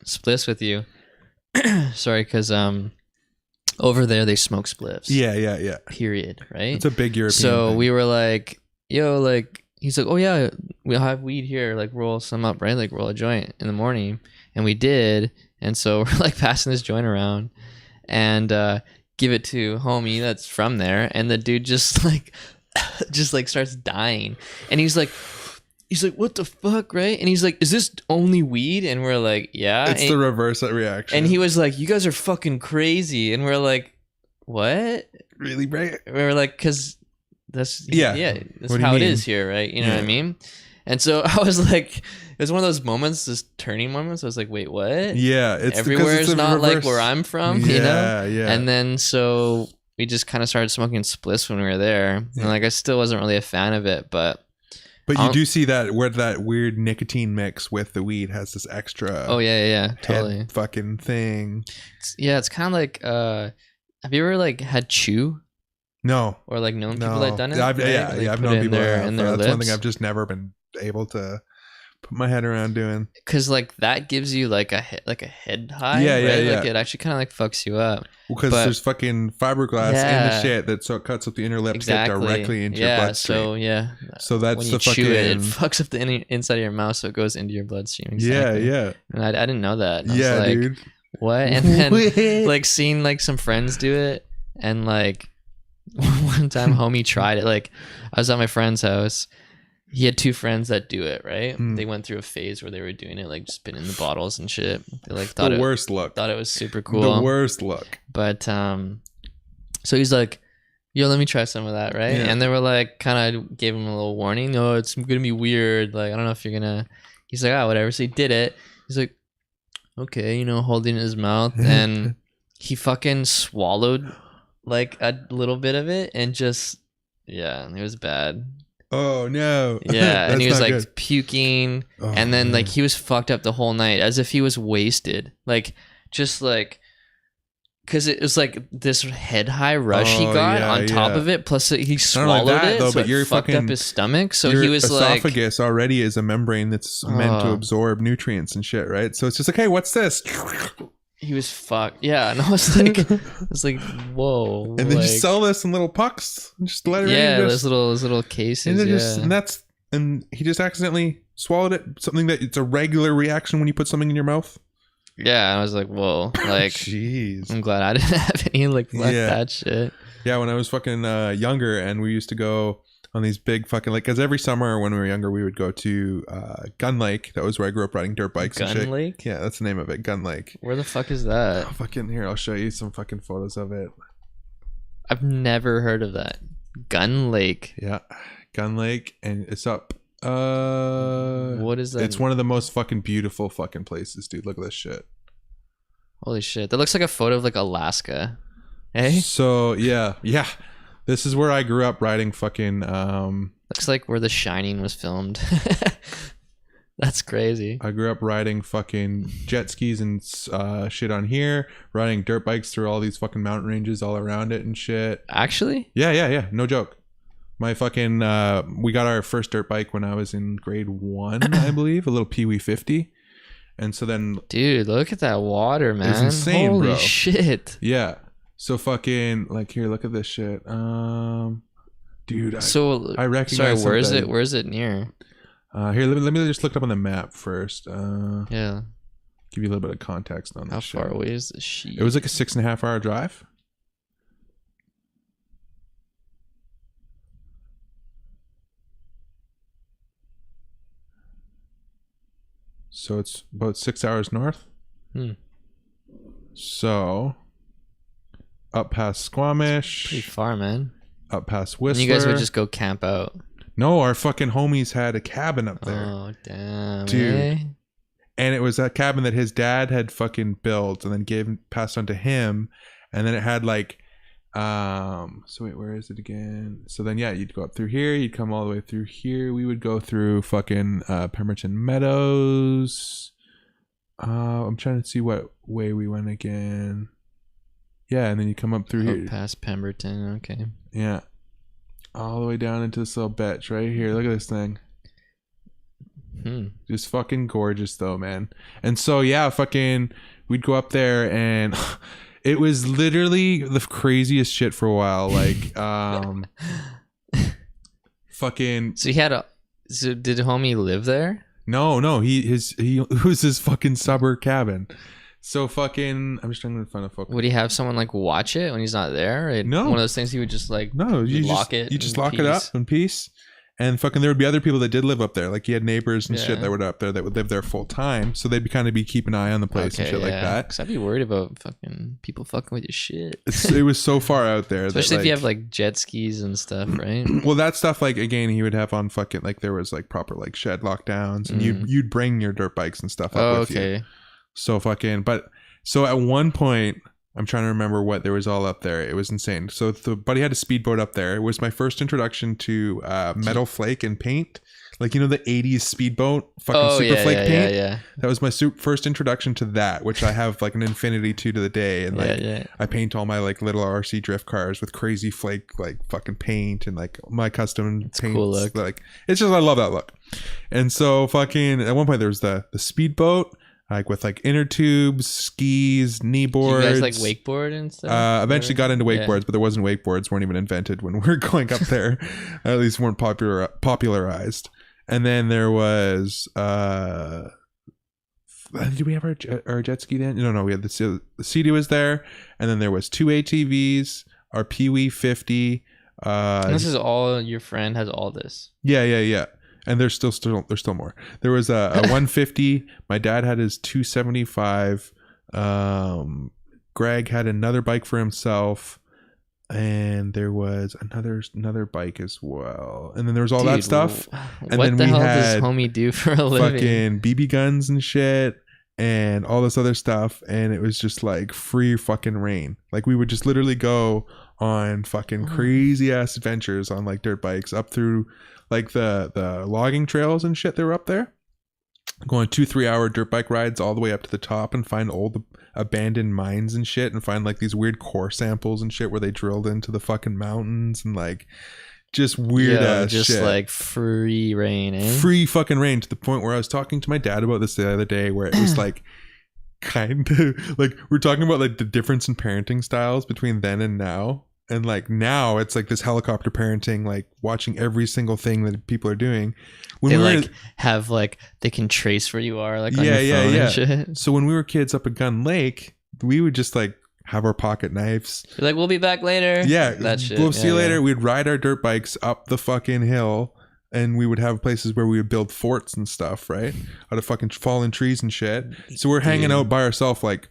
spliffs with you, sorry, because over there they smoke spliffs. Yeah. Period. Right. It's a big European So thing. we were like, "Yo, like," he's like, "Oh yeah, we'll have weed here. Like, roll some up, right? Like, roll a joint in the morning." And we did. And so we're like passing this joint around, and give it to homie that's from there, and the dude just like starts dying, and he's like, "What the fuck," right? And he's like, "Is this only weed?" And we're like, "Yeah." It's the reverse reaction. And he was like, "You guys are fucking crazy," and we're like, "What?" really right. We were like, "Cause that's Yeah. that's What do you how it mean? is here, right?" You know what I Yeah. mean? And so I was like, it was one of those moments, this turning moments. I was like, "Wait, what?" Yeah, it's Everywhere because is it's not like reverse. where I'm from, you know? Yeah. And then so we just kind of started smoking spliffs when we were there. Yeah. And like I still wasn't really a fan of it, but you do see that where that weird nicotine mix with the weed has this extra oh yeah, head totally. fucking thing. It's kind of like have you ever like had chew No. or like known No. people that done it? I've, Right? yeah, Like, I've put known it in people their, that have. in their That's one lips. thing I've just never been able to put my head around doing. Because like that gives you like a head high. Yeah, right? yeah. Like it actually kind of like fucks you up. Because But- there's fucking fiberglass in the Yeah. shit that so it cuts up the inner lip Exactly. to get directly into your yeah. bloodstream. So yeah. So that's When the you fucking chew it fucks up the inside of your mouth, so it goes into your bloodstream. Exactly. yeah. And I didn't know that. And I Yeah, was like, dude. what? And then like seeing like some friends do it, and like one time homie tried it. Like I was at my friend's house. He had 2 friends that do it, right? They went through a phase where they were doing it, like spinning the bottles and shit. They like thought The worst look. thought it was super cool. The worst look. But so he's like, "Yo, let me try some of that," right? Yeah. And they were like, kind of gave him a little warning. "Oh, it's gonna be weird. Like, I don't know if you're gonna." He's like, "Ah, whatever." So he did it. He's like, "Okay," you know, holding it in his mouth, and he fucking swallowed like a little bit of it, and just it was bad. Oh no. Yeah, and he was That's like not good. puking, Oh, and then like man. he was fucked up the whole night, as if he was wasted. Like just like, because it was like this head high rush he Oh, got yeah, on top yeah. of it. Plus he Not only swallowed that, it, though, so but it your fucked up fucking- his stomach. So Your he was like, esophagus already is a membrane that's meant to Oh. absorb nutrients and shit, right? So it's just like, hey, what's this? he was fucked. Yeah, and I was like, whoa. And then like, just sell this in little pucks and just let it yeah, in. those little cases. and then Yeah. just and he just accidentally swallowed it. Something that it's a regular reaction when you put something in your mouth. Yeah, I was like, whoa. Like, Jeez. I'm glad I didn't have any like Yeah. that shit. Yeah, when I was fucking younger, and we used to go on these big fucking because every summer when we were younger, we would go to Gun Lake. That was where I grew up riding dirt bikes. and Gun shit. Lake? Yeah, that's the name of it, Gun Lake. Where the fuck is that? Oh, fucking here, I'll show you some fucking photos of it. I've never heard of that. Gun Lake. Yeah, Gun Lake, and it's up. What is that? It's one of the most fucking beautiful fucking places, dude. Look at this shit. Holy shit. That looks like a photo of like Alaska. Hey? So yeah. This is where I grew up riding fucking. Looks like where The Shining was filmed. That's crazy. I grew up riding fucking jet skis and shit on here, riding dirt bikes through all these fucking mountain ranges all around it and shit. Actually? Yeah. No joke. My fucking we got our first dirt bike when I was in grade 1, I believe, a little Pee Wee 50. And so then, Dude, look at that water, man. insane, Holy bro. shit. yeah. So fucking like here, look at this shit. Dude, I recognize. Sorry, where is something. it? Where is it near? Here, let me just look it up on the map first. Yeah. Give you a little bit of context on this. How shit. far away is the sheet? It was like a 6.5 hour drive. So it's about 6 hours north. So up past Squamish, pretty far, man. up past And Whistler. you guys would just go camp out. No, our fucking homies had a cabin up there. Oh, damn. Dude. Eh? And it was that cabin that his dad had fucking built and then passed on to him. And then it had like so wait, where is it again? So then yeah, you'd go up through here, you'd come all the way through here. We would go through fucking Pemberton Meadows. I'm trying to see what way we went again. Yeah, and then you come up through here. Past Pemberton, okay. Yeah. All the way down into this little bitch right here. Look at this thing. Just fucking gorgeous though, man. And so yeah, fucking we'd go up there and it was literally the craziest shit for a while. Like fucking So did homie live there? No, he it was his fucking suburb cabin. So fucking I'm just trying to find a fucking. Would he have someone like watch it when he's not there? Or No. One of those things he would just like No, you lock it. You just in lock it up peace? in peace. And fucking there would be other people that did live up there. Like he had neighbors and shit Yeah. that were up there that would live there full time. So they'd be kind of be keeping an eye on the place and shit like that. Because I'd be worried about fucking people fucking with your shit. It was so far out there. Especially that, if you have like jet skis and stuff, right? well, that stuff, like, again, he would have on fucking, like, there was like proper like shed lockdowns and you'd bring your dirt bikes and stuff up with you. So fucking, so at one point, I'm trying to remember what there was all up there. It was insane. So the buddy had a speedboat up there. It was my first introduction to metal flake and paint. Like, you know, the 80s speedboat, fucking super flake paint. Yeah. That was my first introduction to that, which I have like an infinity to the day. And like, I paint all my like little RC drift cars with crazy flake, like fucking paint and like my custom paints. Cool look. Like, it's just, I love that look. And so fucking at one point there was the speedboat. Like with like inner tubes, skis, knee boards. You guys like wakeboard and stuff? Eventually got into wakeboards, but there wasn't wakeboards. Weren't even invented when we were going up there. At least weren't popularized. And then there was did we have our jet ski then? No, we had the CD was there, and then there was 2 ATVs, our Pee Wee 50. And this is all your friend has all this. Yeah. And there's still more. There was a 150. My dad had his 275. Greg had another bike for himself, and there was another bike as well. And then there was all that stuff. And what then the we hell had does homie do for a living? fucking BB guns and shit, and all this other stuff. And it was just like free fucking reign. Like we would just literally go on fucking crazy ass adventures on like dirt bikes up through like the logging trails and shit that were up there, going 2-3 hour dirt bike rides all the way up to the top and find old abandoned mines and shit and find like these weird core samples and shit where they drilled into the fucking mountains and like just weird ass just shit. like free reign, eh? Free fucking reign, to the point where I was talking to my dad about this the other day, where it was like kind of like we're talking about like the difference in parenting styles between then and now. And like now it's like this helicopter parenting, like watching every single thing that people are doing. When They we were, like have like they can trace where you are, like on yeah, your phone yeah. and shit. So when we were kids up at Gun Lake, we would just like have our pocket knives. You're like, we'll be back later. Yeah, that shit. We'll see you Yeah, later. yeah. We'd ride our dirt bikes up the fucking hill, and we would have places where we would build forts and stuff, right, out of fucking fallen trees and shit. So we're hanging out by ourselves, like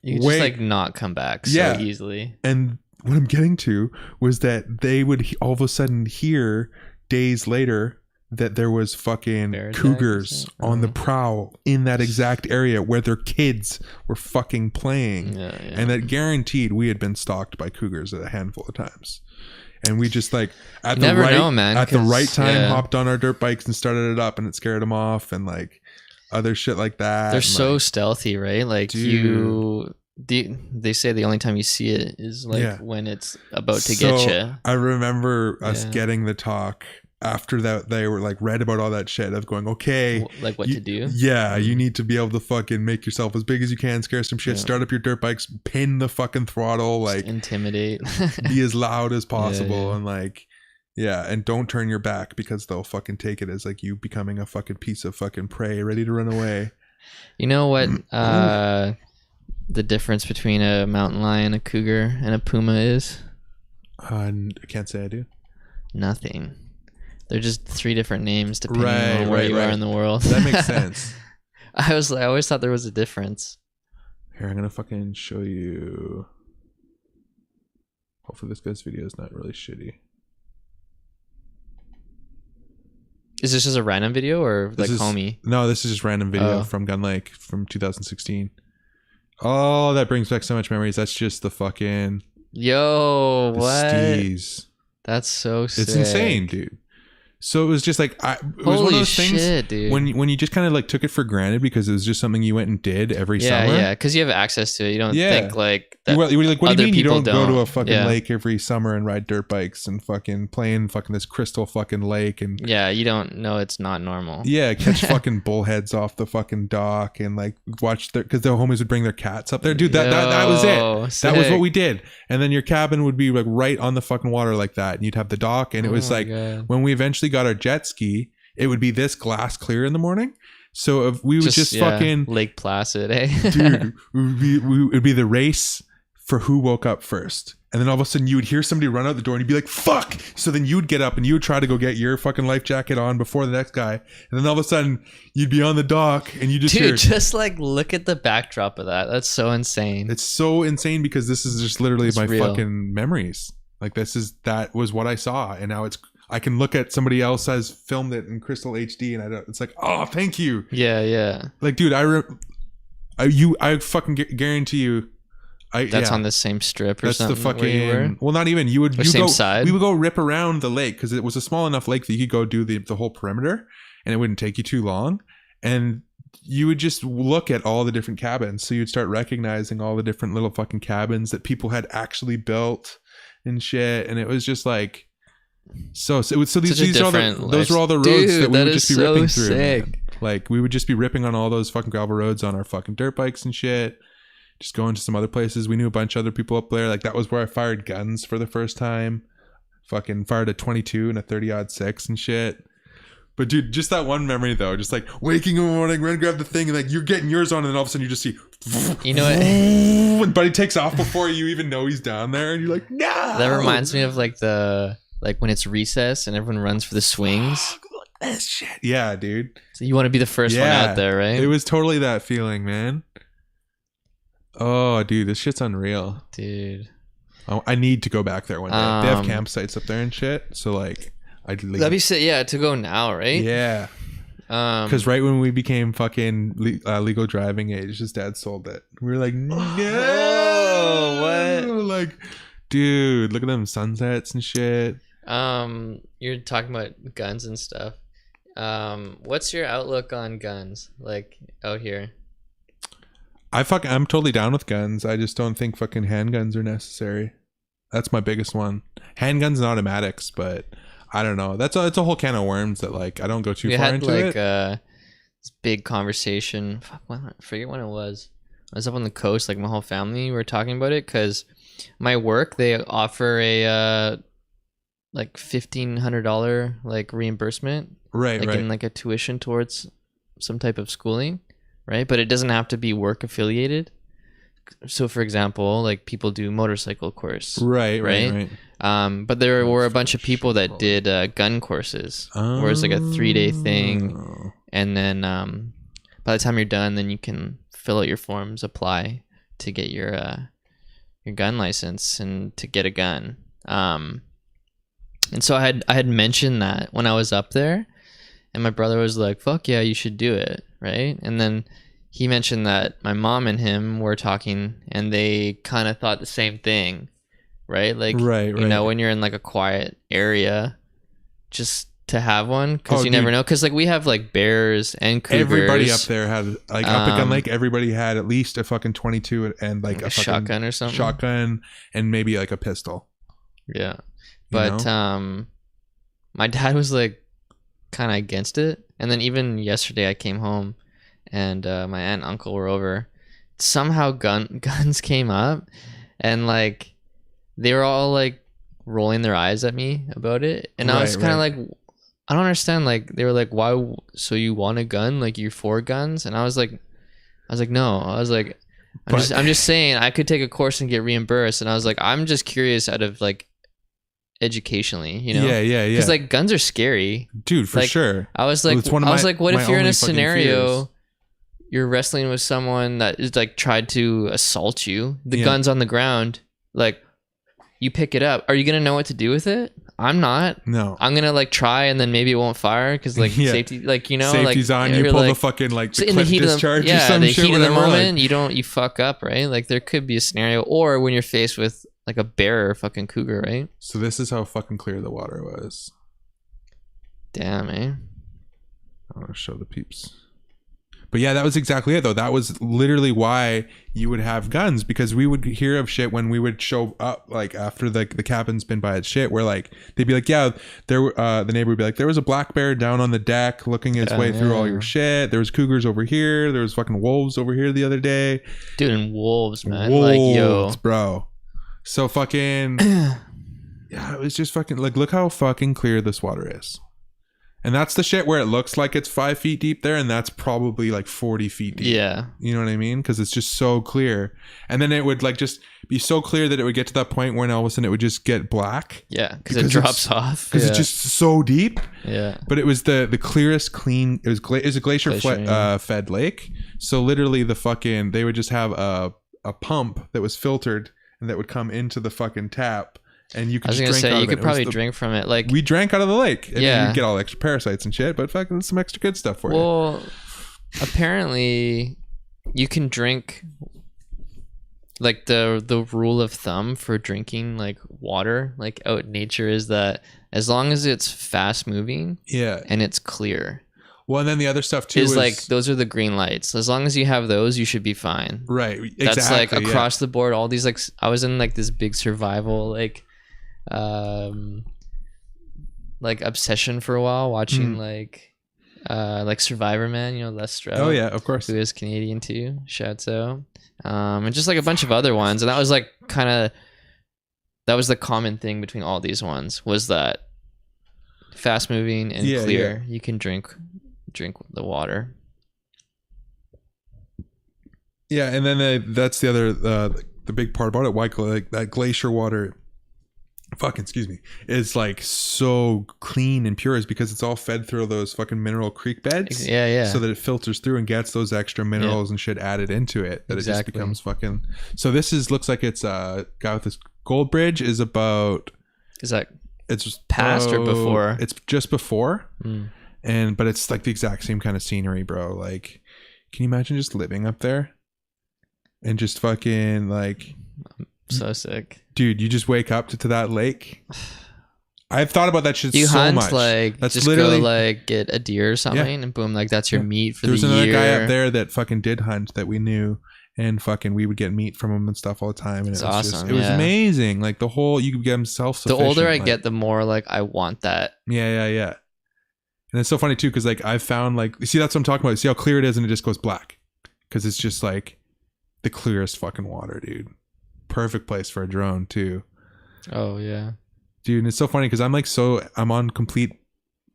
You can way, just like not come back so Yeah. easily. and what I'm getting to was that they would all of a sudden hear days later that there was fucking Bear attacks cougars and- on the prowl in that exact area where their kids were fucking playing. Yeah. And that guaranteed we had been stalked by cougars a handful of times. And we just like at You the never right know, man, at the 'cause, right time yeah. hopped on our dirt bikes and started it up, and it scared them off, and like other shit like that. They're and, so like, stealthy, right? Like they say the only time you see it is like Yeah. when it's about to So, get you. I remember us Yeah. getting the talk after that they were like read about all that shit of going, okay, Like what to do? Yeah, you need to be able to fucking make yourself as big as you can, scare some shit, start up your dirt bikes, pin the fucking throttle, like intimidate, be as loud as possible, yeah. and like, yeah, and don't turn your back because they'll fucking take it as like you becoming a fucking piece of fucking prey ready to run away. You know what the difference between a mountain lion, a cougar, and a puma is? I can't say I do. Nothing. They're just 3 different names depending on where you are in the world. That makes sense. I always thought there was a difference. Here, I'm gonna fucking show you. Hopefully this guy's video is not really shitty. Is this just a random video or like This is- homie? No, this is just random video Oh. from Gun Lake from 2016. Oh, that brings back so much memories. That's just the fucking Yo, the what? steez. That's so sick. It's insane, dude. So it was just like it was one of Holy those things shit, dude. when you just kind of like took it for granted because it was just something you went and did every Yeah, summer. yeah, because you have access to it. You don't Yeah. think like that. You were like, what do other you mean you people don't go to a don't? fucking Yeah. lake every summer and ride dirt bikes and fucking play in fucking this crystal fucking lake and Yeah, you don't know it's not normal. yeah, catch fucking bullheads off the fucking dock and like watch their because the homies would bring their cats up there, dude. That was Yo, it. That was sick. what we did. And then your cabin would be like right on the fucking water like that, and you'd have the dock. And it Oh was my like God. when we eventually got our jet ski, it would be this glass clear in the morning. So if we would just yeah, fucking Lake Placid, eh? dude, it would be the race for who woke up first. And then all of a sudden you would hear somebody run out the door and you'd be like, fuck. So then you'd get up and you would try to go get your fucking life jacket on before the next guy. And then all of a sudden you'd be on the dock and you just hear, Dude, just like look at the backdrop of that. That's so insane. it's so insane because this is just literally It's my real. fucking memories. Like that was what I saw. And now I can look at somebody else has filmed it in crystal HD and it's like, oh, thank you. Yeah, yeah. Like, dude, I fucking guarantee you. That's on the same strip or That's the something. Where you were? fucking. Well, not even. You same go. side? We would go rip around the lake because it was a small enough lake that you could go do the whole perimeter, and it wouldn't take you too long. And you would just look at all the different cabins, so you'd start recognizing all the different little fucking cabins that people had actually built and shit. And it was just like. So these Such a these are all the, different those were all the roads Dude, that we would just be so ripping through. sick. Man. Like we would just be ripping on all those fucking gravel roads on our fucking dirt bikes and shit. Just going to some other places. We knew a bunch of other people up there. Like that was where I fired guns for the first time. Fucking fired a 22 and a 30-06 and shit. But dude, just that one memory though, just like waking in the morning, run grab the thing, and like you're getting yours on, and then all of a sudden you just see, You know what? and Buddy takes off before you even know he's down there, and you're like, no. That reminds me of like when it's recess and everyone runs for the swings. This shit. Yeah, dude. So you want to be the first one out there, right? It was totally that feeling, man. Oh, dude, this shit's unreal. Dude. I need to go back there one day. They have campsites up there and shit. So like, I'd leave. That'd be sick. Yeah, to go now, right? Yeah. Because right when we became fucking legal driving age, his dad sold it. We were like, no. what? Like, dude, look at them sunsets and shit. You're talking about guns and stuff. What's your outlook on guns, like out here? I'm totally down with guns. I just don't think fucking handguns are necessary. That's my biggest one. Handguns and automatics, but I don't know. It's a whole can of worms that like I don't go too We far had into like it. this big conversation. I forget when it was. I was up on the coast, like my whole family were talking about it because my work, they offer a like $1,500 like reimbursement, Right, like right. in like a tuition towards some type of schooling, right? But it doesn't have to be work affiliated. So for example, like people do motorcycle course, Right. but there were a bunch of people that did gun courses, where it's like a 3-day thing, and then by the time you're done, then you can fill out your forms, apply to get your gun license and to get a gun. And so I had mentioned that when I was up there, and my brother was like, "Fuck yeah, you should do it," right? And then he mentioned that my mom and him were talking, and they kind of thought the same thing, right? Like, Right. you know, when you're in like a quiet area, just to have one, because you never dude. know. Because like we have like bears and cougars. Everybody up there had like up at Gun Lake. Everybody had at least a fucking 22 and like a fucking shotgun or something. Shotgun and maybe like a pistol. Yeah. You But my dad was like kind of against it, and then even yesterday I came home and my aunt and uncle were over. Somehow guns came up, and like they were all like rolling their eyes at me about it, and I was kind of like, I don't understand. Like they were like, why? So you want a gun? Like you're for guns? And I was like no. I was like, I'm just saying I could take a course and get reimbursed. And I was like, I'm just curious out of like educationally, you know? Yeah. Because like guns are scary, dude, for like, sure. I was like, what if you're in a scenario, you're wrestling with someone that is like tried to assault you, the gun's on the ground, like you pick it up, are you gonna know what to do with it? I'm not. No. I'm gonna like try, and then maybe it won't fire because like safety, like you know, safety's like, on. You pull like, the fucking like so the in the clip heat discharge of the, or some the shit. heat of the whatever, moment, like, you fuck up, right? Like there could be a scenario, or when you're faced with like a bear or a fucking cougar, right? So this is how fucking clear the water was. Damn, eh? I want to show the peeps. But yeah, that was exactly it though. That was literally why you would have guns, because we would hear of shit when we would show up like after the cabin's been by its shit, where like they'd be like, yeah, there the neighbor would be like, there was a black bear down on the deck looking its way through all your shit. There was cougars over here. There was fucking wolves over here the other day. Dude, and wolves, man. Wolves, like yo, bro. So fucking yeah, it was just fucking like, look how fucking clear this water is. And that's the shit where it looks like it's 5 feet deep there, and that's probably like 40 feet deep. Yeah. You know what I mean? Because it's just so clear. And then it would like just be so clear that it would get to that point where all of a sudden it would just get black. Yeah, because it drops off. Because it's just so deep. Yeah. But it was the clearest, clean. It was a glacier fed lake. So literally they would just have a pump that was filtered and that would come into the fucking tap. And you could just drink out of it. You could probably drink from it. Like we drank out of the lake. And yeah, you'd get all the extra parasites and shit, but fucking some extra good stuff for you. Well, apparently, you can drink. Like the rule of thumb for drinking like water, like out in nature, is that as long as it's fast moving, and it's clear. Well, and then the other stuff too is like those are the green lights. As long as you have those, you should be fine. Right. Exactly. That's like across the board. All these like I was in like this big survival like obsession for a while, watching like Survivor Man, you know, Les Stroud. Oh yeah, of course. Who is Canadian too. Shouts out. And just like a bunch of other ones, and that was like that was the common thing between all these ones, was that fast moving and clear. You can drink the water. Yeah, and then that's the other the big part about it. Why like that glacier water, is like so clean and pure, is because it's all fed through those fucking mineral creek beds. Yeah. So that it filters through and gets those extra minerals and shit added into it. That it just becomes fucking. So this looks like it's guy with this gold bridge is about. Is that it's past or before? It's just before. But it's like the exact same kind of scenery, bro. Like, can you imagine just living up there and just fucking like, so sick, dude? You just wake up to that lake. I've thought about that shit you so hunt, much. Like, just literally go, like get a deer or something, and boom, like that's your meat for the year. There's another guy up there that fucking did hunt that we knew, and fucking we would get meat from him and stuff all the time, and it's it was awesome. Just, it was amazing. Like the whole, you could get him self-sufficient. The older I like, get, the more like I want that. Yeah. And it's so funny too, because like I've found like, see, that's what I'm talking about. See how clear it is, and it just goes black, because it's just like the clearest fucking water, dude. Perfect place for a drone too. Oh yeah, dude. And it's so funny because I'm on complete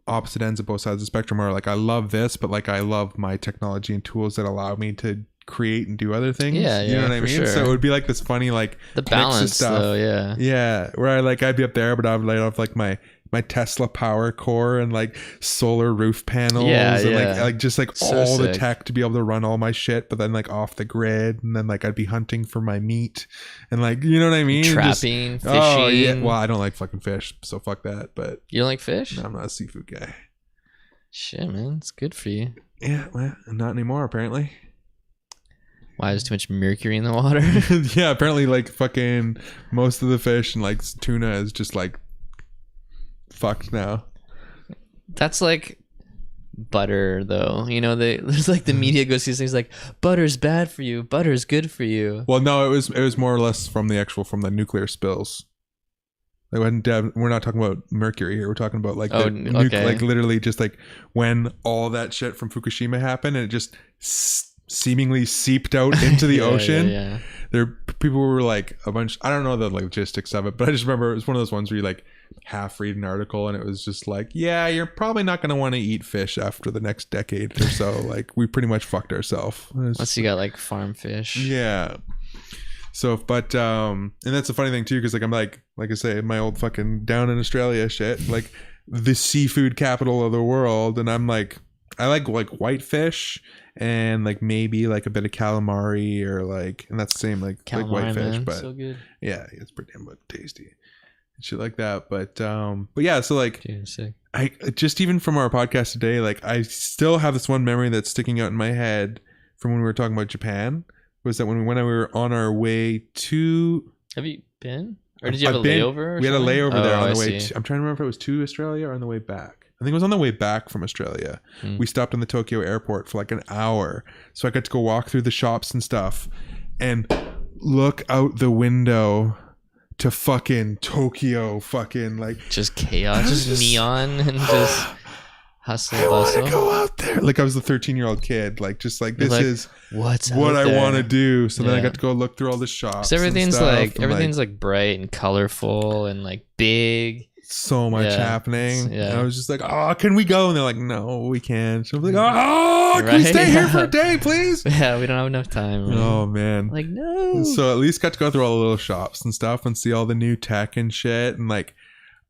opposite ends of both sides of the spectrum, where like I love this, but like I love my technology and tools that allow me to create and do other things. Yeah, you know what I mean? Sure. So it would be like this funny like the balance stuff. though. Yeah, where I'd be up there, but I'd light off like my Tesla power core and like solar roof panels and like just like so all sick. The tech to be able to run all my shit, but then like off the grid, and then like I'd be hunting for my meat and like, you know what I mean? Trapping, fishing. Oh yeah. Well, I don't like fucking fish, so fuck that. But you don't like fish? No, I'm not a seafood guy. Shit, man, it's good for you. Yeah, well, not anymore apparently. Why, there's too much mercury in the water? Yeah, apparently like fucking most of the fish and like tuna is just like fucked now. That's like butter though, you know, there's like the media goes these things like butter's bad for you, butter's good for you. Well, no, it was more or less from the nuclear spills. Like we're not talking about mercury here. We're talking about like okay. like literally just like when all that shit from Fukushima happened and it just seemingly seeped out into the ocean. Yeah. There people were like a bunch. I don't know the logistics of it, but I just remember it was one of those ones where you like half read an article and it was just like, yeah, you're probably not going to want to eat fish after the next decade or so. Like we pretty much fucked ourselves. Unless you got like farm fish. Yeah. So, but and that's a funny thing too, because like I'm like I say, my old fucking down in Australia shit, like the seafood capital of the world, and I'm like, I like white fish and like maybe like a bit of calamari or like, and that's the same like white fish, but so good. yeah, it's pretty damn tasty and shit like that. But yeah, so like Dude, sick. I just even from our podcast today, like I still have this one memory that's sticking out in my head from when we were talking about Japan. Was that when we were on our way to? Have you been? Or did you have a layover? We had a layover there on the way. See. I'm trying to remember if it was to Australia or on the way back. I think it was on the way back from Australia. We stopped in the Tokyo airport for like an hour, so I got to go walk through the shops and stuff, and look out the window to fucking Tokyo, fucking like just chaos, just neon and just hustle I want bustle. to go out there. Like I was a 13-year-old kid, like just like this like, is what's what out I there? want to do. So then I Yeah. got to go look through all the shops. So everything's and stuff, like and, everything's like bright and colorful and like big. so much Yeah. happening. Yeah. And I was just like, oh, can we go? And they're like, no, we can't. So I'm like, oh, can we Right? stay here for Yeah. a day, please? Yeah, we don't have enough time. Right? Oh man. Like no. So at least got to go through all the little shops and stuff and see all the new tech and shit. And like,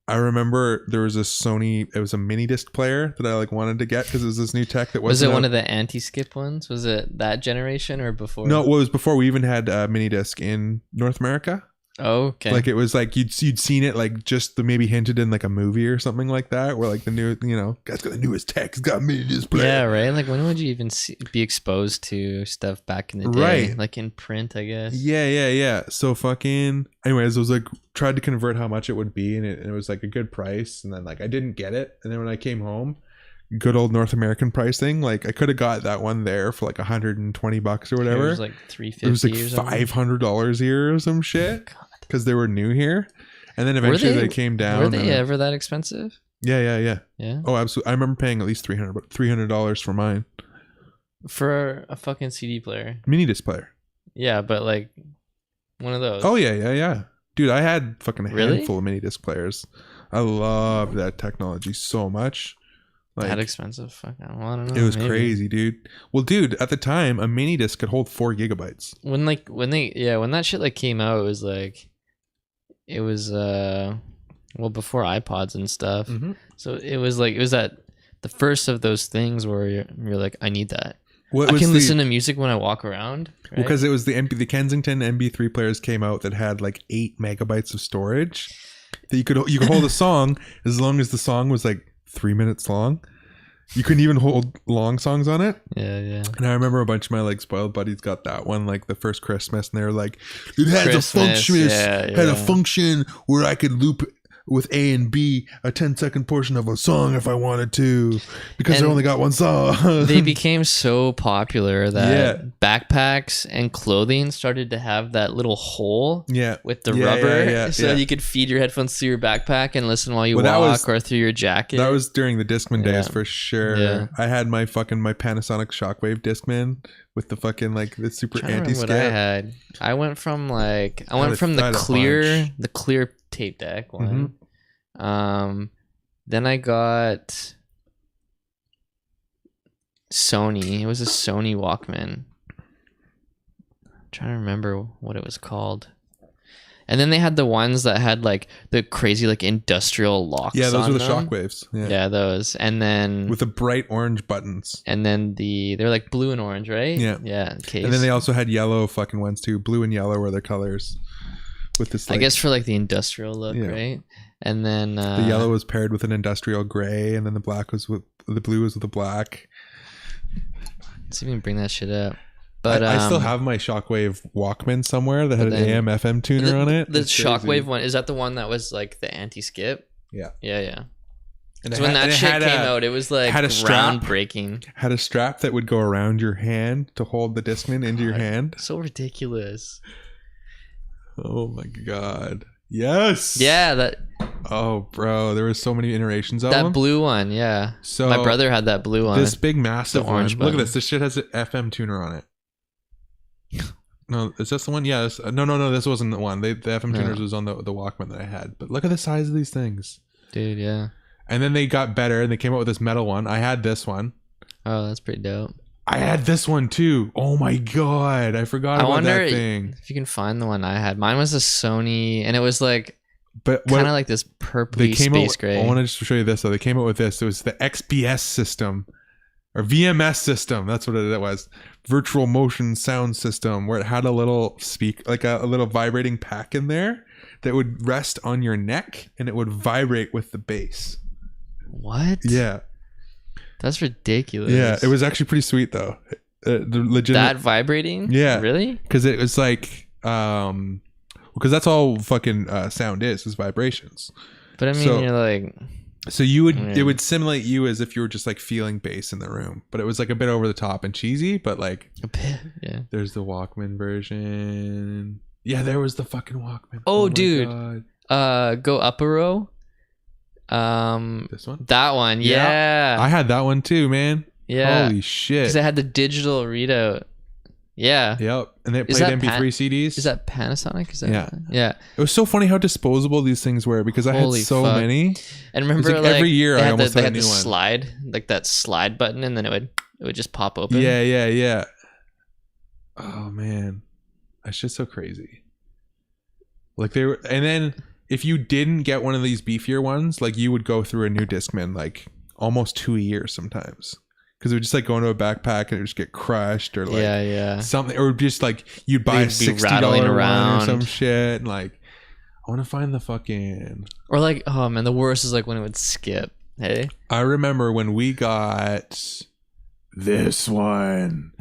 I remember there was a Sony, it was a mini disc player that I like wanted to get because it was this new tech that Was it wasn't one out- of the anti-skip ones? Was it that generation or before? No, it was before we even had a mini disc in North America. Oh, okay. Like it was like you'd seen it like just the maybe hinted in like a movie or something like that, where like the new, you know, guy's got the newest tech, it's got mini display. yeah, right. Like when would you even be exposed to stuff back in the day? Right. Like in print, I guess. Yeah. So fucking anyways, I was like tried to convert how much it would be, and it was like a good price, and then like I didn't get it, and then when I came home, good old North American pricing, like I could have got that one there for like $120 or whatever. It was like $350. It was like or something. $500 here or some shit God. because they were new here, and then eventually they came down. Were they and- ever that expensive? Yeah. Yeah. Oh, absolutely. I remember paying at least $300 for mine For a fucking CD player. mini disc player. Yeah, but like one of those. Oh yeah. Dude, I had fucking a Really? handful of mini disc players. I loved that technology so much. Like that expensive? Fuck, I don't know. it was maybe. crazy, dude. Well, dude, at the time, a mini disc could hold 4 gigabytes. When that shit like came out, it was well before iPods and stuff. Mm-hmm. So it was that the first of those things where you're like, I need that. What I was can the- listen to music when I walk around. Right? Because it was the Kensington MP3 players came out that had like 8 megabytes of storage. That you could hold a song as long as the song was like 3 minutes long. You couldn't even hold long songs on it. yeah. And I remember a bunch of my like spoiled buddies got that one like the first Christmas, and they were like, it has Christmas, a function, yeah. had a function where I could loop with A and B a 10-second portion of a song if I wanted to, because I And only got one song. They became so popular that Yeah. backpacks and clothing started to have that little hole yeah, with the Yeah, rubber, yeah, so yeah. you could feed your headphones through your backpack and listen while you Well, that walk, was- or through your jacket. that was during the Discman days Yeah. for sure. Yeah. I had my Panasonic Shockwave Discman with the fucking like the super Trying to remember anti-skip. what I had. I went from I the had a clear tape deck one. Mm-hmm. Then I got Sony. It was a Sony Walkman. I'm trying to remember what it was called. And then they had the ones that had like the crazy like industrial locks. Yeah, those on were the them. Shockwaves. Yeah. Yeah, those. And then With the bright orange buttons. they're like blue and orange, right? Yeah. Yeah. Case. And then they also had yellow fucking ones too. Blue and yellow were their colors. With this, I like, guess for like the industrial look, Yeah. right? And then the yellow was paired with an industrial gray, and then the blue was with the black. Let's see if we can bring that shit up. But I still have my Shockwave Walkman somewhere that had an then- AM FM tuner on it. The It's crazy. Shockwave one, is that the one that was like the anti-skip? Yeah. Yeah. And So when that shit had came out, it was like had a strap. groundbreaking. Had a strap that would go around your hand to hold the Discman into your hand. So ridiculous. Oh my god. Yes. Yeah, that Oh, bro, there was so many iterations of them. blue one. Yeah. So My brother had that blue one. this big massive The orange one. Look at button. this. This shit has an FM tuner on it. No, is this the one? Yeah. No. This wasn't the one. The FM tuners was on the Walkman that I had. But look at the size of these things. Dude, yeah. And then they got better and they came out with this metal one. I had this one. Oh, that's pretty dope. I had this one too. Oh my god, I forgot I about wonder that thing. if you can find the one I had. Mine was a Sony, and it was like But kind what of like this they purpley came space out, gray. I want to just show you this. So they came out with this. It was the XBS system or VMS system. That's what it was. Virtual motion sound system, where it had a little like a little vibrating pack in there that would rest on your neck and it would vibrate with the bass. What? Yeah. That's ridiculous. Yeah. It was actually pretty sweet though. The legitimate that vibrating? Yeah. Really? Because it was like because that's all fucking sound is vibrations. But I mean, So- you're like, So you would Yeah. it would simulate you as if you were just like feeling bass in the room, but it was like a bit over the top and cheesy. But like, a bit. Yeah. there's the Walkman version. Yeah, there was the fucking Walkman. Oh, my dude. God. Go up a row. This one. That one. Yeah. I had that one too, man. Yeah. Holy shit. Because it had the digital readout. Yeah. Yep, and they Is played that MP3 CDs. Is that Panasonic? Is that Yeah. Yeah. It was so funny how disposable these things were because I Holy had so fuck. many. And remember, like every year they I had almost they had a had the new one. slide, like that slide button, and then it would just pop open. Yeah. Oh man, that's just so crazy. Like they were, and then if you didn't get one of these beefier ones, like you would go through a new Discman like almost 2 years sometimes, because it would just like go into a backpack and it would just get crushed or like yeah. something, or just like you'd buy They'd a be $60 rattling one or around. some shit. And like, I want to find the fucking. Or like, oh man, the worst is like when it would skip. Hey. I remember when we got this one.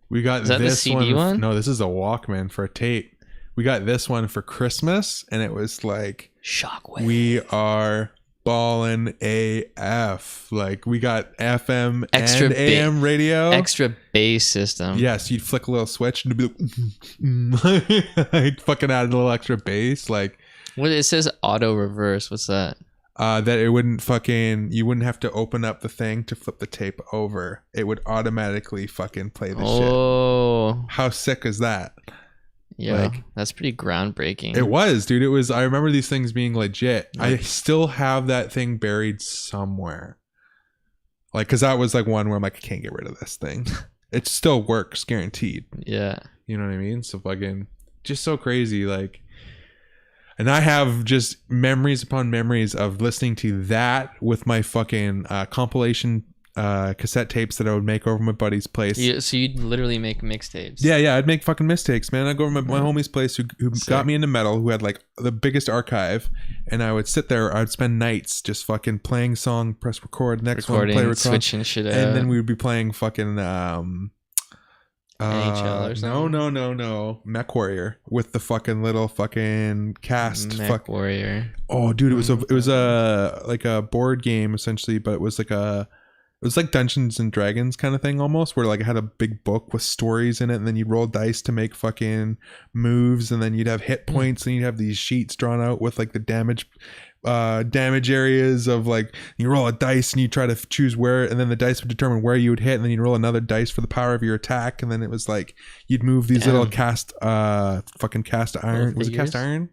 We got Is that the this CD one? No, this is a Walkman for a tape. We got this one for Christmas, and it was like, Shockwave. we are ballin' AF. Like we got FM Extra and AM radio. Extra bass system. Yes, you'd flick a little switch and it'd be like, I'd fucking add a little extra bass. Like What it says auto reverse. What's that? that it wouldn't fucking, you wouldn't have to open up the thing to flip the tape over. It would automatically fucking play the shit. Oh, How sick is that? yeah. Like- That's pretty groundbreaking. It was, dude. It was. I remember these things being legit. I still have that thing buried somewhere. Like, cause that was like one where I'm like, I can't get rid of this thing. It still works, guaranteed. Yeah. You know what I mean? So fucking, just so crazy. Like, and I have just memories upon memories of listening to that with my fucking compilation cassette tapes that I would make over my buddy's place. So you'd literally make mixtapes. Yeah, I'd make fucking mistakes, man. I'd go over my homie's place who got me into metal, who had like the biggest archive, and I would sit there. I'd spend nights just fucking playing song, press record, next Recording, one, play record, switching shit out. and then we would be playing fucking NHL or something? No, Mech Warrior with the fucking little fucking cast. Mech Warrior. Oh, dude, it was a like a board game essentially, but it was like Dungeons and Dragons kind of thing almost, where like it had a big book with stories in it, and then you'd roll dice to make fucking moves, and then you'd have hit points, and you'd have these sheets drawn out with like the damage areas of like, you roll a dice and you try to choose where, and then the dice would determine where you would hit, and then you'd roll another dice for the power of your attack, and then it was like you'd move these little cast iron. Was it cast iron?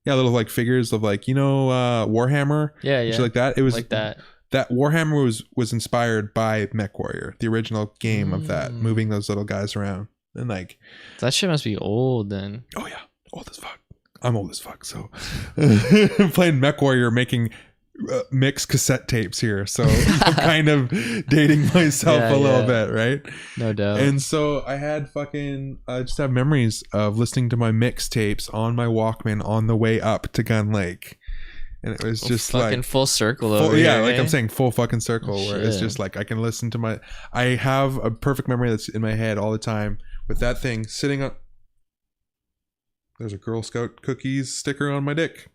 Yeah, little like figures of like, Warhammer. Yeah. Shit like that. It was like that. That Warhammer was inspired by Mech Warrior, the original game of that, moving those little guys around. And like, That shit must be old then. oh yeah, old as fuck. I'm old as fuck, so playing Mech Warrior, making mixed cassette tapes here, so I'm kind of dating myself a little bit, right? No doubt. And so I had fucking just have memories of listening to my mixtapes on my Walkman on the way up to Gun Lake. And it was just fucking like full circle full, over yeah, here. like eh? I'm saying, full fucking circle, where it's Shit. just like I can listen to my. I have a perfect memory that's in my head all the time with that thing sitting on. There's a Girl Scout cookies sticker on my dick.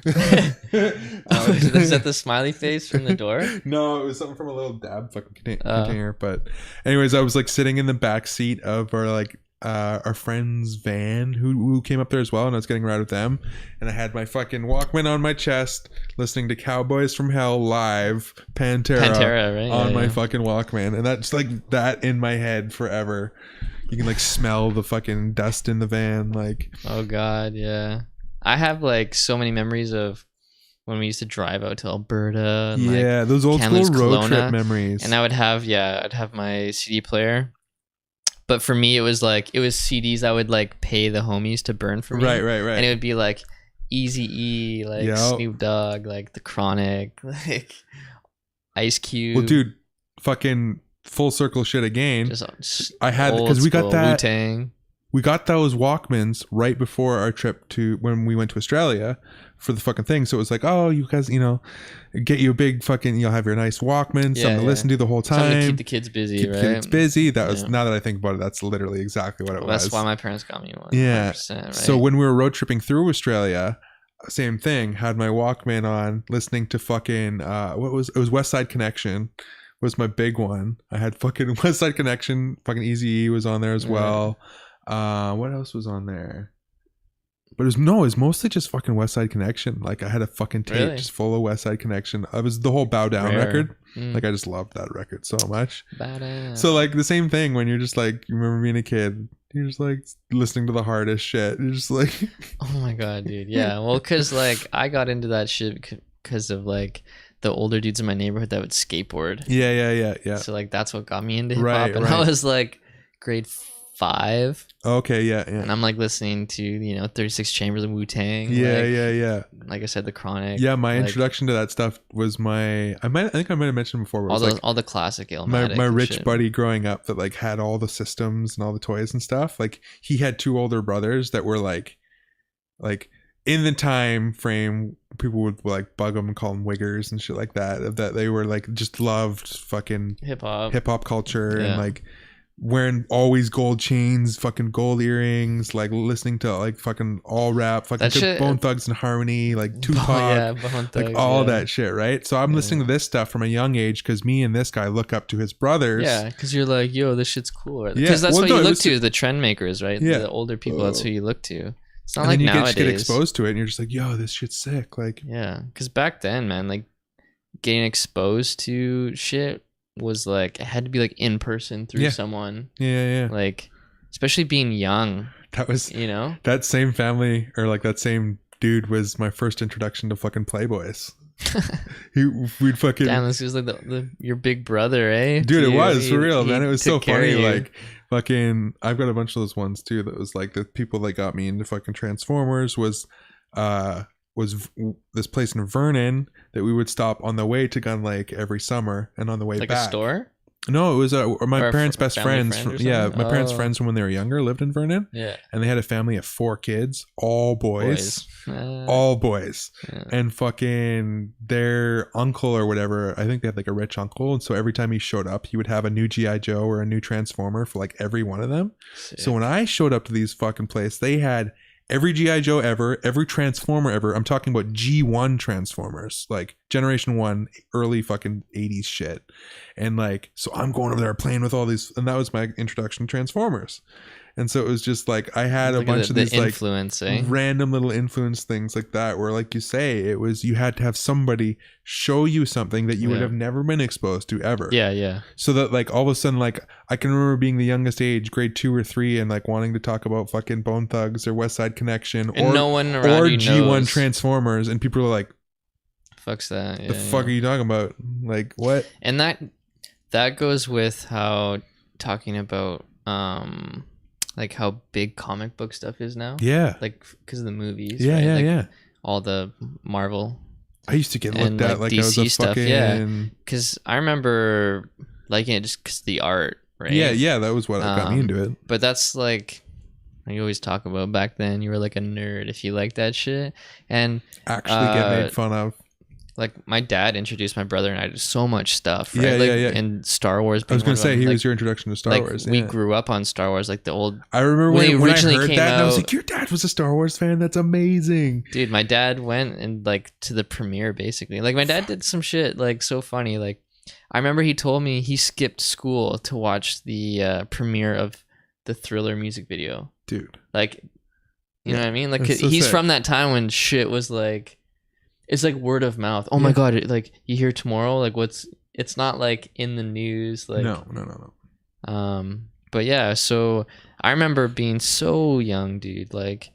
Is that the smiley face from the door? No, it was something from a little dab fucking container. But anyways, I was like sitting in the back seat of our like our friend's van who came up there as well, and I was getting a ride with them, and I had my fucking Walkman on my chest, listening to Cowboys from Hell live, Pantera right? on Yeah, my yeah. fucking Walkman, and that's like that in my head forever. You can like smell the fucking dust in the van, like. Oh God, yeah. I have like so many memories of when we used to drive out to Alberta. And, Yeah, like, those old school Kamloops, road Kelowna, trip memories. And I'd have my CD player. But for me, it was CDs I would like pay the homies to burn for me. Right. And it would be like Eazy-E, like Yep. Snoop Dogg, like The Chronic, like Ice Cube. Well, dude, fucking full circle shit again. Just I had old because we got school that. Wu-Tang. We got those Walkmans right before our trip to when we went to Australia for the fucking thing. So it was like, oh, you guys, get you a big fucking, you'll have your nice Walkman, something to listen to the whole Something time. to keep the kids busy, Keep right? the kids busy. That was, Yeah. now that I think about it, that's literally exactly what it Well, was. that's why my parents got me one. Yeah. 100%, right? So when we were road tripping through Australia, same thing, had my Walkman on, listening to fucking, it was West Side Connection was my big one. I had fucking West Side Connection, fucking Eazy-E was on there as well. What else was on there? But it was mostly just fucking West Side Connection. Like I had a fucking tape Really? just full of West Side Connection. I was the whole Bow Down Rare. record. Mm. Like I just loved that record so much. Badass. So like the same thing when you're just like, you remember being a kid, you're just like listening to the hardest shit. You're just like, Oh my God, dude. Yeah. Well, because like I got into that shit because of like the older dudes in my neighborhood that would skateboard. yeah. So like that's what got me into hip hop. Right, And right. I was like grade 5, Okay, yeah. and I'm like listening to 36 Chambers and Wu-Tang. Yeah. Like I said, The Chronic. Yeah, my like, introduction to that stuff was I think I might have mentioned before, but it was like all the classic Illmatic. my and rich shit. buddy growing up that like had all the systems and all the toys and stuff. Like he had 2 older brothers that were like in the time frame people would like bug them and call them wiggers and shit like that they were like just loved fucking hip hop. culture and Yeah. like wearing always gold chains, fucking gold earrings, like listening to like fucking all rap, fucking That shit- Bone Thugs and Harmony, like Tupac, Bone like Thugs, all yeah. that shit, right? So I'm listening to this stuff from a young age because me and this guy look up to his brothers. Yeah, because you're like, yo, this shit's cool. Because Yeah, that's well, what no, you it look was- to, the trend makers, right? Yeah. The older people, that's who you look to. It's not And like then you nowadays. get exposed to it and you're just like, yo, this shit's sick. Like, Yeah, because back then, man, like getting exposed to shit was like, it had to be like in person through Yeah. someone. yeah. Like, especially being young, That was that same family or like that same dude was my first introduction to fucking Playboys. We'd fucking Damn, this was like your big brother, eh? dude, it was for real, He man. It was so took care of funny. you. Like fucking, I've got a bunch of those ones too. That was like the people that got me into fucking Transformers was this place in Vernon that we would stop on the way to Gun Lake every summer and on the way like back. a store. No, it was my Or a parents' best family friends. friend or Yeah, something? my parents' Oh. friends from when they were younger lived in Vernon, Yeah, and they had a family of 4 kids, all boys. Uh, All boys. yeah. And fucking their uncle or whatever, I think they had like a rich uncle, and so every time he showed up he would have a new GI Joe or a new Transformer for like every one of them. So when I showed up to these fucking places, they had every GI Joe ever, every Transformer ever. I'm talking about G1 Transformers, like Generation 1, early fucking 80s shit. And like, so I'm going over there playing with all these, and that was my introduction to Transformers. And so it was just like I had a Look at bunch of the these like influence, eh? random little influence things like that, where like you say, it was you had to have somebody show you something that you would Yeah. have never been exposed to ever. Yeah. So that like all of a sudden, like I can remember being the youngest age, grade 2 or 3, and like wanting to talk about fucking Bone Thugs or West Side Connection And or no one around or you G1 knows. Transformers, and people are like, Fucks that. Yeah, "The fuck are you talking about? Like what?" And that goes with how talking about like how big comic book stuff is now. Yeah, Like because of the movies. yeah, right? yeah, Like, yeah. all the Marvel. I used to get looked and, at like, like I was a DC stuff, fucking yeah. Because I remember liking it just because the art, right? yeah. That was what got me into it. But that's like you always talk about back then. You were like a nerd if you liked that shit. And Actually, get made fun of. like my dad introduced my brother and I to so much stuff, right? Yeah, like, yeah. And Star Wars. I was being gonna one of say them. he Like, was your introduction to Star like, Wars. We yeah. grew up on Star Wars, like the old. I remember when they when I originally heard came that, and I was out- like, "Your dad was a Star Wars fan. That's amazing." Dude, my dad went and like to the premiere basically. Like my dad did some shit like so funny. Like I remember he told me he skipped school to watch the premiere of the Thriller music video. Dude. Like, you know what I mean? Like, It's so he's sick. from that time when shit was like, it's like word of mouth. Oh my God. Like, you hear tomorrow, like it's not like in the news. Like, No. But yeah, so I remember being so young, dude, like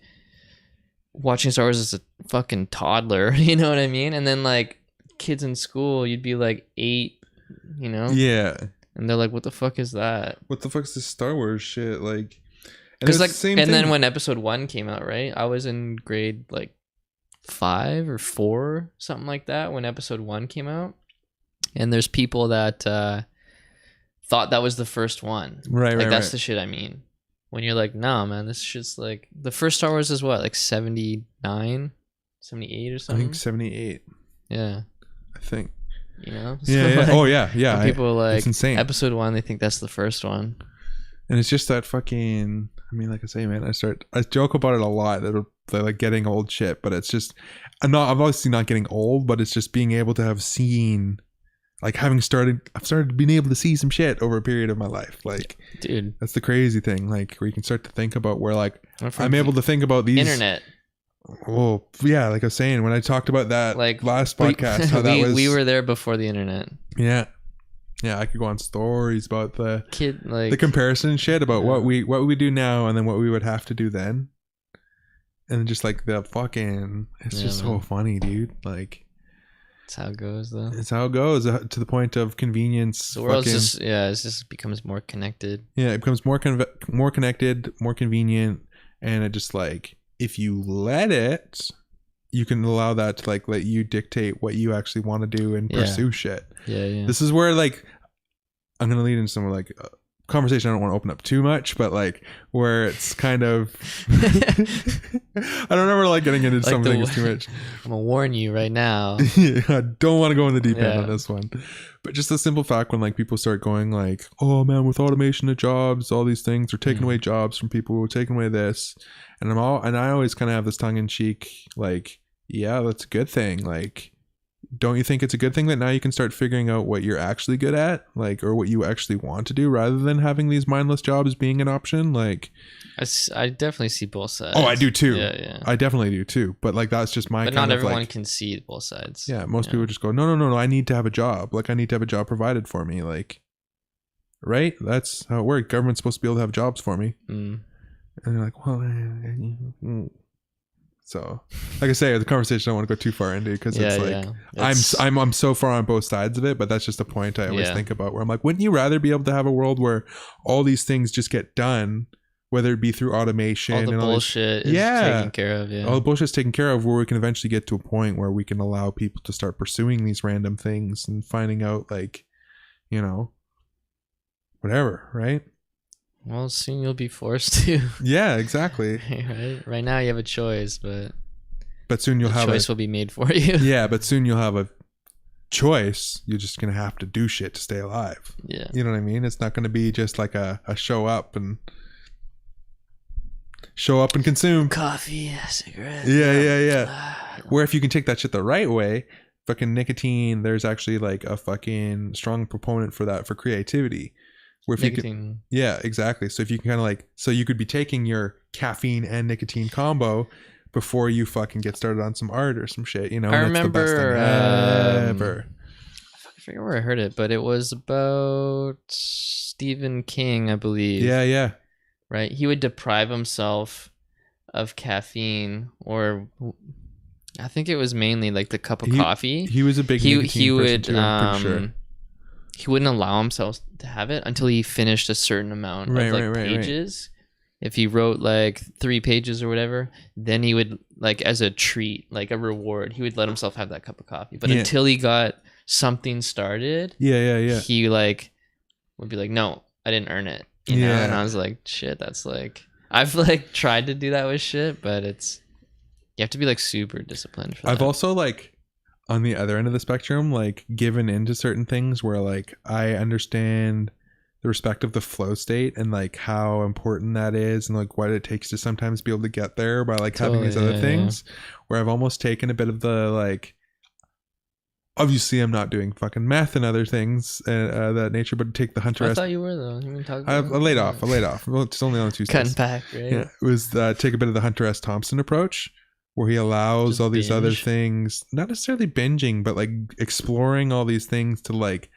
watching Star Wars as a fucking toddler, you know what I mean? And then like kids in school, you'd be like 8, you know? Yeah. And they're like, what the fuck is that? What the fuck's this Star Wars shit? Like, Because like, the same and then thing. when episode 1 came out, right? I was in grade like 5 or 4, something like that, when episode 1 came out. And there's people that thought that was the first one. Right, like right, that's right. the shit I mean. When you're like, nah, man, this shit's like the first Star Wars is what, like 79, 78 or I something. think 78. Yeah, I think. you know. Yeah, yeah. like, Oh, yeah. when people are like, it's insane. episode 1, they think that's the first one. And it's just that fucking. I mean, like I say, man, I joke about it a lot. That they're like getting old shit, but it's just. I'm obviously not getting old, but it's just being able to have seen. Like I've started being able to see some shit over a period of my life. Like, Dude, that's the crazy thing. Like, where you can start to think about where, like, Went from I'm able to think about these. internet. Oh, yeah. Like I was saying, when I talked about that Like last podcast, how that was. we were there before the internet. Yeah. Yeah. I could go on stories about the Kid, like the comparison shit about what we do now and then what we would have to do then. And just like the fucking. It's Yeah, just man. so funny, dude. Like. that's how it goes, though. It's how it goes to the point of convenience. The world's fucking- just it just becomes more connected. yeah, it becomes more connected, more convenient, and it just like if you let it, you can allow that to like let you dictate what you actually want to do and Yeah. pursue shit. Yeah. This is where like I'm gonna lead into some like conversation I don't want to open up too much, but like where it's kind of I don't ever like getting into Like some the things too way- much. I'm gonna warn you right now. I don't want to go in the deep end Yeah. on this one, but just the simple fact when like people start going like, oh man, with automation of jobs, all these things are taking away jobs from people, we're taking away this, and I always kind of have this tongue in cheek like, yeah, that's a good thing. Like, don't you think it's a good thing that now you can start figuring out what you're actually good at, like, or what you actually want to do, rather than having these mindless jobs being an option? Like, I definitely see both sides. oh, I do too. Yeah. I definitely do too. But like, that's just my But kind not of everyone like, can see both sides. yeah, most people just go, no, I need to have a job. Like, I need to have a job provided for me. Like, right? That's how it works. Government's supposed to be able to have jobs for me. Mm. And they're like, well, so like I say, the conversation I don't want to go too far into because it's like It's- I'm so far on both sides of it, but that's just a point I always Yeah. think about where I'm like, wouldn't you rather be able to have a world where all these things just get done, whether it be through automation all the and all these- bullshit is Yeah. taken care of. Yeah. all the bullshit's taken care of, where we can eventually get to a point where we can allow people to start pursuing these random things and finding out, like, you know, whatever, right? Well, soon you'll be forced to. Yeah, exactly. Right now you have a choice, but But soon you'll the have choice will be made for you. yeah, but soon you'll have a choice. You're just gonna have to do shit to stay alive. Yeah. You know what I mean? It's not gonna be just like a show up and consume. Coffee, cigarette. Yeah. Where if you can take that shit the right way, fucking nicotine, there's actually like a fucking strong proponent for that, for creativity. Where if you can, Nicotine. yeah, exactly. So if you can kind of like, so you could be taking your caffeine and nicotine combo before you fucking get started on some art or some shit, you know? I and that's the best thing remember, ever. I forget where I heard it, but it was about Stephen King, I believe. Yeah. Right? He would deprive himself of caffeine, or I think it was mainly like the cup of coffee. He was a big nicotine he person would too, I'm pretty sure. he wouldn't allow himself to have it until he finished a certain amount of pages. If he wrote like 3 pages or whatever, then he would, like, as a treat, like a reward, he would let himself have that cup of coffee. But until he got something started, he like would be like, no, I didn't earn it, you know. And I was like, shit, that's like, I've like tried to do that with shit, but it's, you have to be like super disciplined for that. I've also like on the other end of the spectrum, like given into certain things where like I understand the respect of the flow state and like how important that is and like what it takes to sometimes be able to get there by like having these other things, where I've almost taken a bit of the like, obviously I'm not doing fucking meth and other things that nature, but take the Hunter I S. thought you were though. You been talking I about laid off. Well, it's only on Tuesdays. cutting back, right? Yeah, it was take a bit of the Hunter S. Thompson approach, where he allows Just all these other binge. things, not necessarily binging, but like exploring all these things to like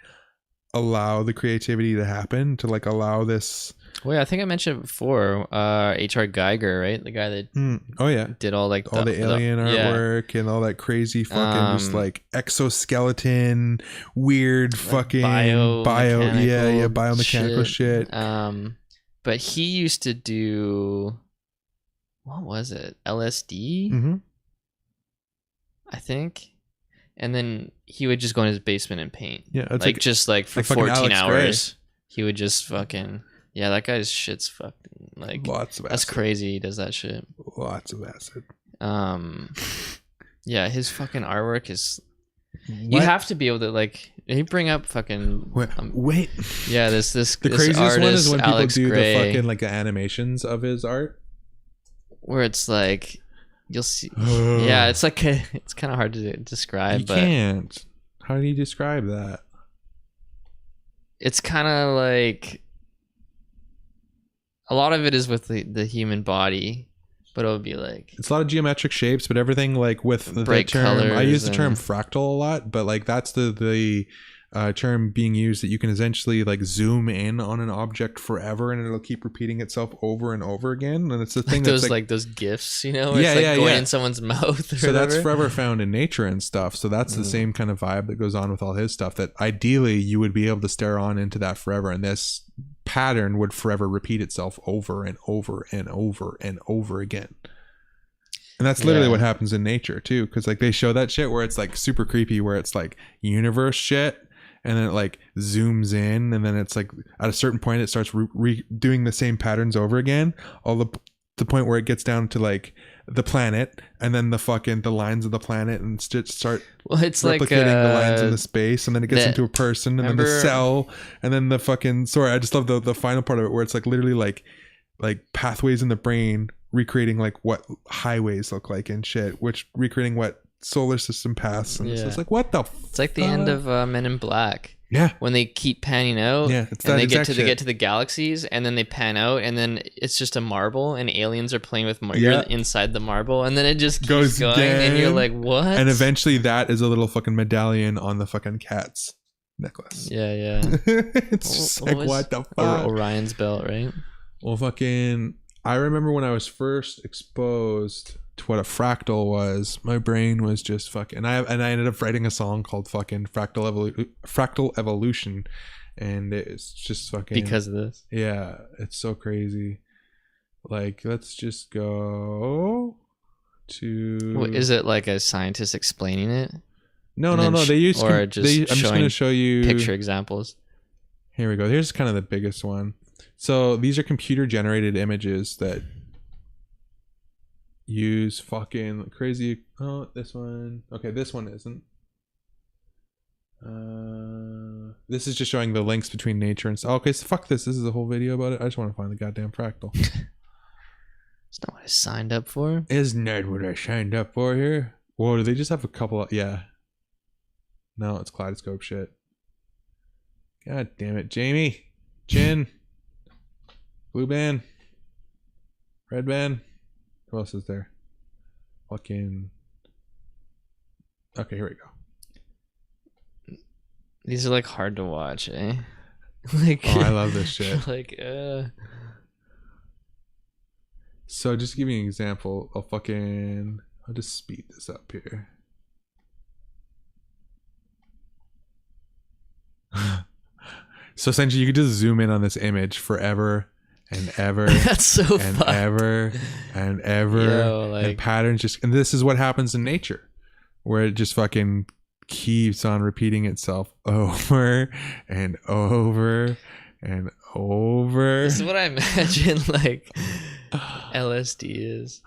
allow the creativity to happen, to like allow this. Wait, I think I mentioned it before. H.R. Geiger, right? The guy that Oh yeah, did all like all the alien artwork and all that crazy fucking just like exoskeleton, weird fucking bio, biomechanical shit. But he used to do, what was it? LSD, Mm-hmm. I think. And then he would just go in his basement and paint. Yeah, it's like just like for like fucking 14 Alex hours. He would just fucking, yeah, that guy's shit's fucking like, lots of acid. that's crazy. He does that shit. Lots of acid. Yeah, his fucking artwork is, you have to be able to like, he bring up fucking wait. yeah, this The this craziest artist, one is when Alex people do Gray, the fucking like the animations of his art. where it's like you'll see. Yeah, it's like it's kind of hard to describe, You but can't. How do you describe that? it's kind of like a lot of it is with the human body, but it'll be like It's a lot of geometric shapes, but everything like with the Bright term. I colors use the term and- fractal a lot, but like that's the term being used that you can essentially like zoom in on an object forever, and it'll keep repeating itself over and over again. And it's the thing like that's those like those gifs, you know, where Yeah, it's like yeah, going yeah. in someone's mouth. Or so that's whatever. forever found in nature and stuff. So that's the same kind of vibe that goes on with all his stuff, that ideally you would be able to stare on into that forever, and this pattern would forever repeat itself over and over and over and over again. And that's literally Yeah. what happens in nature too, because like they show that shit where it's like super creepy, where it's like universe shit, and then it like zooms in, and then it's like at a certain point it starts doing the same patterns over again, all the point where it gets down to like the planet, and then the lines of the planet, and start Well, it's replicating like the lines in the space, and then it gets that- into a person, and then the remember- cell, and then the fucking I just love the final part of it, where it's like literally like pathways in the brain recreating like what highways look like and shit, which recreating what solar system paths, and so Yeah. it's like what the It's like the end fuck? of Men in Black. Yeah, When they keep panning out, Yeah, it's that and they exact get shit. to the galaxies, and then they pan out, and then it's just a marble, and aliens are playing with Yeah. you're inside the marble, and then it just keeps Goes going, and you're again. like, what? and eventually that is a little fucking medallion on the fucking cat's necklace. yeah, It's just like what the fuck. Orion's belt, right? Well, fucking, I remember when I was first exposed to what a fractal was, my brain was just fucking. I ended up writing a song called fucking Fractal Evolution, and it's just fucking Because of this. yeah, it's so crazy. Like, let's just go to. Is it like a scientist explaining it? No, and no, then no. They use. or just I'm just showing going to show you Picture examples. Here we go. Here's kind of the biggest one. So these are computer generated images that use fucking crazy. Oh, this one. Okay, this one isn't. This is just showing the links between nature and stuff. Okay, so fuck this. This is a whole video about it. I just want to find the goddamn fractal. It's not what I signed up for. Isn't that what I signed up for here? Whoa, do they just have a couple of, yeah. No, it's kaleidoscope shit. God damn it. Jamie. Chin. Blue band. Red band. Who else is there? Fucking. Okay, here we go. These are like hard to watch, eh? Like, Oh, I love this shit. Like, So just to give you an example, I'll just speed this up here. So essentially you could just zoom in on this image forever and ever that's so and fucked. ever and ever. Yo, like- and patterns just, and this is what happens in nature, where it just fucking keeps on repeating itself over and over and over. This is what I imagine like LSD is.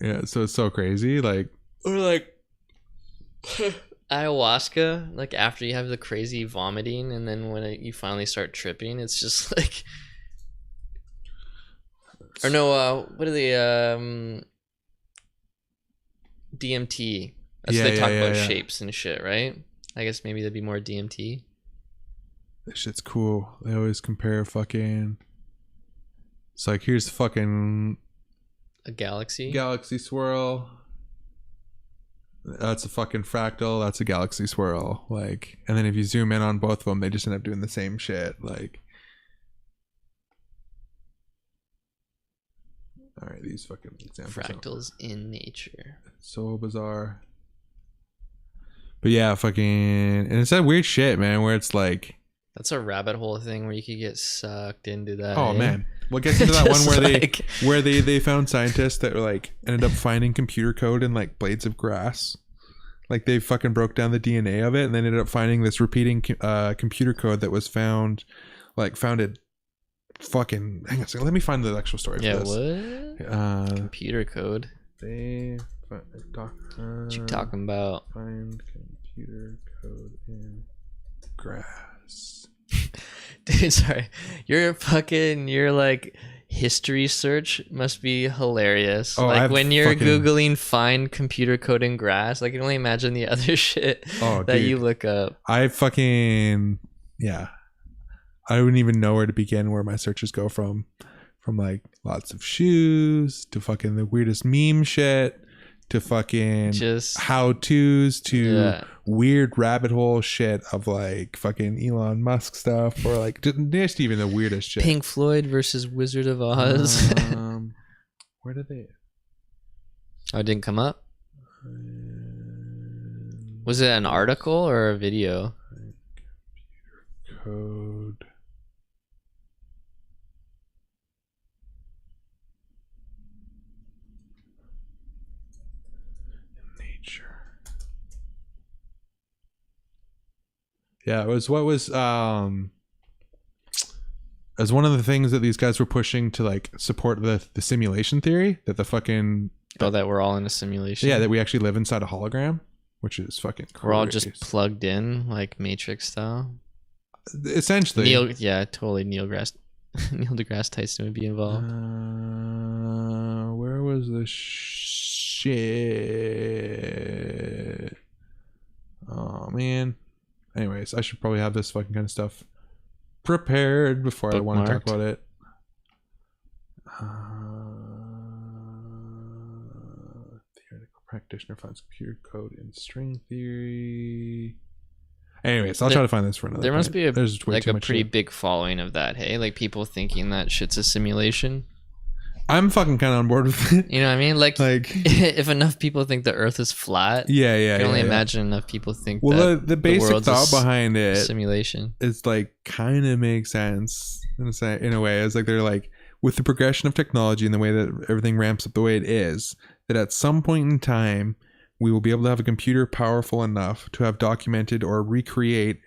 Yeah, so it's so crazy. Like, Or like ayahuasca, like after you have the crazy vomiting, and then when you finally start tripping, it's just like, or no, what are the DMT? That's what they talk about yeah. shapes and shit, right? I guess maybe that'd be more DMT. This shit's cool. They always compare fucking. It's like, here's fucking A galaxy. galaxy swirl. That's a fucking fractal. That's a galaxy swirl. Like, and then if you zoom in on both of them, they just end up doing the same shit. Like, all right, these fucking examples. Fractals in nature. So bizarre. But yeah, fucking, and it's that weird shit, man, where it's like, That's a rabbit hole thing where you could get sucked into that. oh eh? man. Well, it gets into that one Just where like- they found scientists that were like ended up finding computer code in like blades of grass. Like they fucking broke down the DNA of it, and then ended up finding this repeating computer code that was founded. Fucking hang on a second. Let me find the actual story. Yeah, for this. what? Computer code. They What you talking about? find computer code in grass. Dude, sorry. Your like history search must be hilarious. Oh, like I've when you're fucking- Googling find computer code in grass, I can only imagine the other shit Oh, that you dude. look up. I fucking yeah. I wouldn't even know where to begin where my searches go from like lots of shoes to fucking the weirdest meme shit to fucking Just how-tos to Yeah. weird rabbit hole shit of like fucking Elon Musk stuff or like just even the weirdest shit. Pink Floyd versus Wizard of Oz. Where did they? Oh, it didn't come up? Was it an article or a video? Code. Nature. Yeah, it was as one of the things that these guys were pushing to like support the simulation theory that the fucking Oh, that we're all in a simulation. yeah, that we actually live inside a hologram, which is fucking crazy. We're all just plugged in, like Matrix style. essentially Neil deGrasse Tyson would be involved. Where was the shit? Oh man. Anyways, I should probably have this fucking kind of stuff prepared before I want to talk Bookmarked. about it. Theoretical practitioner finds computer code in string theory. Anyways, I'll try to find this for another. There must point. be There's way like too a much pretty shit. big following of that. Hey, like people thinking that shit's a simulation. I'm fucking kind of on board with it. You know what I mean? Like, Like, if enough people think the Earth is flat, yeah, yeah. I can only yeah. imagine enough people think Well, that the basic world's a thought behind it simulation. is like kind of makes sense in a way. It's like they're like with the progression of technology and the way that everything ramps up the way it is, that at some point in time we will be able to have a computer powerful enough to have documented or recreate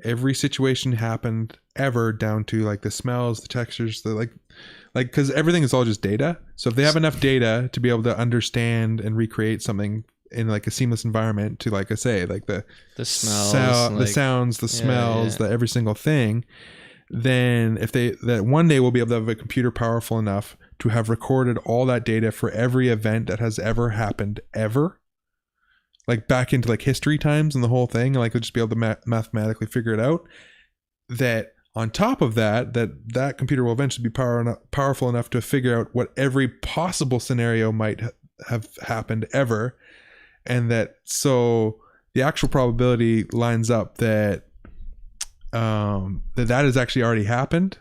every situation happened ever down to like the smells, the textures, the like because everything is all just data. So if they have enough data to be able to understand and recreate something in like a seamless environment to, like I say, like the smells, the like- sounds, the smells, yeah. the every single thing, then if that one day we'll be able to have a computer powerful enough to have recorded all that data for every event that has ever happened ever, like back into like history times and the whole thing, and like we'll just be able to mathematically figure it out. That on top of that computer will eventually be powerful enough to figure out what every possible scenario might have happened ever, and that so the actual probability lines up that that has actually already happened,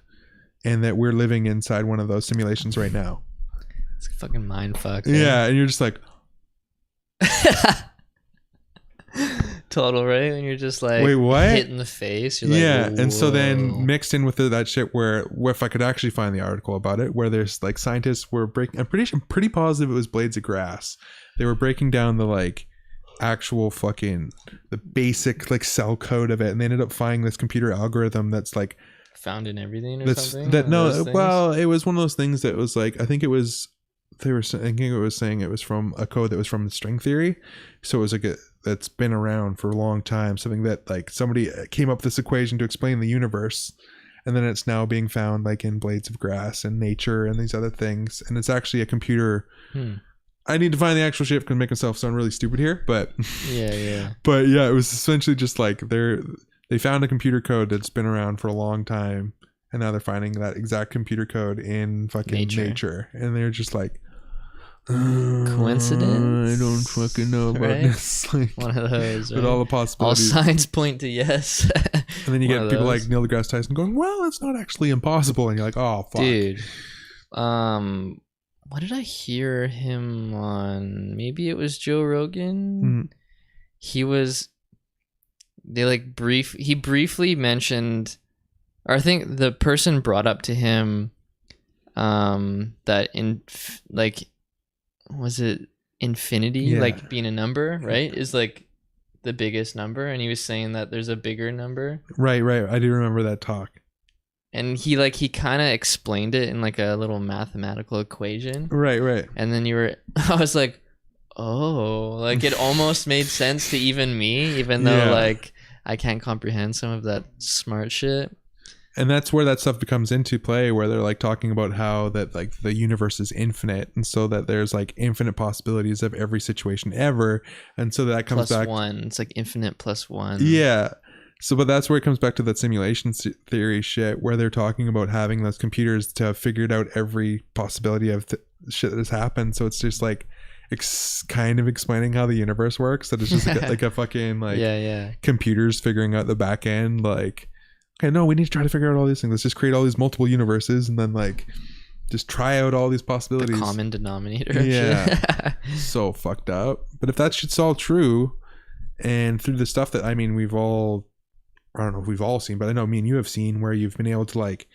and that we're living inside one of those simulations right now. It's a fucking mind fuck. Yeah, and you're just like, Total, right? When you're just like, wait, what? hit in the face. You're Yeah, like, and so whoa. then mixed in with that shit where if I could actually find the article about it, where there's like scientists were breaking, I'm pretty positive it was blades of grass. They were breaking down the like actual fucking the basic like cell code of it, and they ended up finding this computer algorithm that's like found in everything or that's something. that One of no those things? well it was one of those things that was like I think it was saying it was from a code that was from string theory, so it was like that's been around for a long time, something that like somebody came up with this equation to explain the universe, and then it's now being found like in blades of grass and nature and these other things, and it's actually a computer I need to find the actual shit because make myself sound really stupid here, but Yeah. but yeah, it was essentially just like they found a computer code that's been around for a long time, and now they're finding that exact computer code in fucking nature. And they're just like, coincidence? I don't fucking know about Right? this. Like, One of those. with right? all the All possibilities. signs point to yes. And then you One get of people those. like Neil deGrasse Tyson going, well, it's not actually impossible. And you're like, oh, fuck. Dude. What did I hear him on? Maybe it was Joe Rogan. He briefly mentioned, or I think the person brought up to him that was it infinity, Yeah. like being a number, right, is like the biggest number, and he was saying that there's a bigger number. Right. I do remember that talk. And he kind of explained it in like a little mathematical equation. Right. And then I was like, oh, like it almost made sense to even me, even though like I can't comprehend some of that smart shit. And that's where that stuff becomes into play, where they're like talking about how that like the universe is infinite, and so that there's like infinite possibilities of every situation ever, and so that comes Plus back. one. It's like infinite plus one. Yeah. So, but that's where it comes back to that simulation theory shit, where they're talking about having those computers to have figured out every possibility of shit that has happened. So it's just like kind of explaining how the universe works. That it's just like a fucking like computers figuring out the back end. Like, okay, no, we need to try to figure out all these things. Let's just create all these multiple universes and then like just try out all these possibilities. The common denominator. Yeah. So fucked up. But if that shit's all true, and through the stuff that, I mean, I don't know if we've all seen, but I know me and you have seen where you've been able to like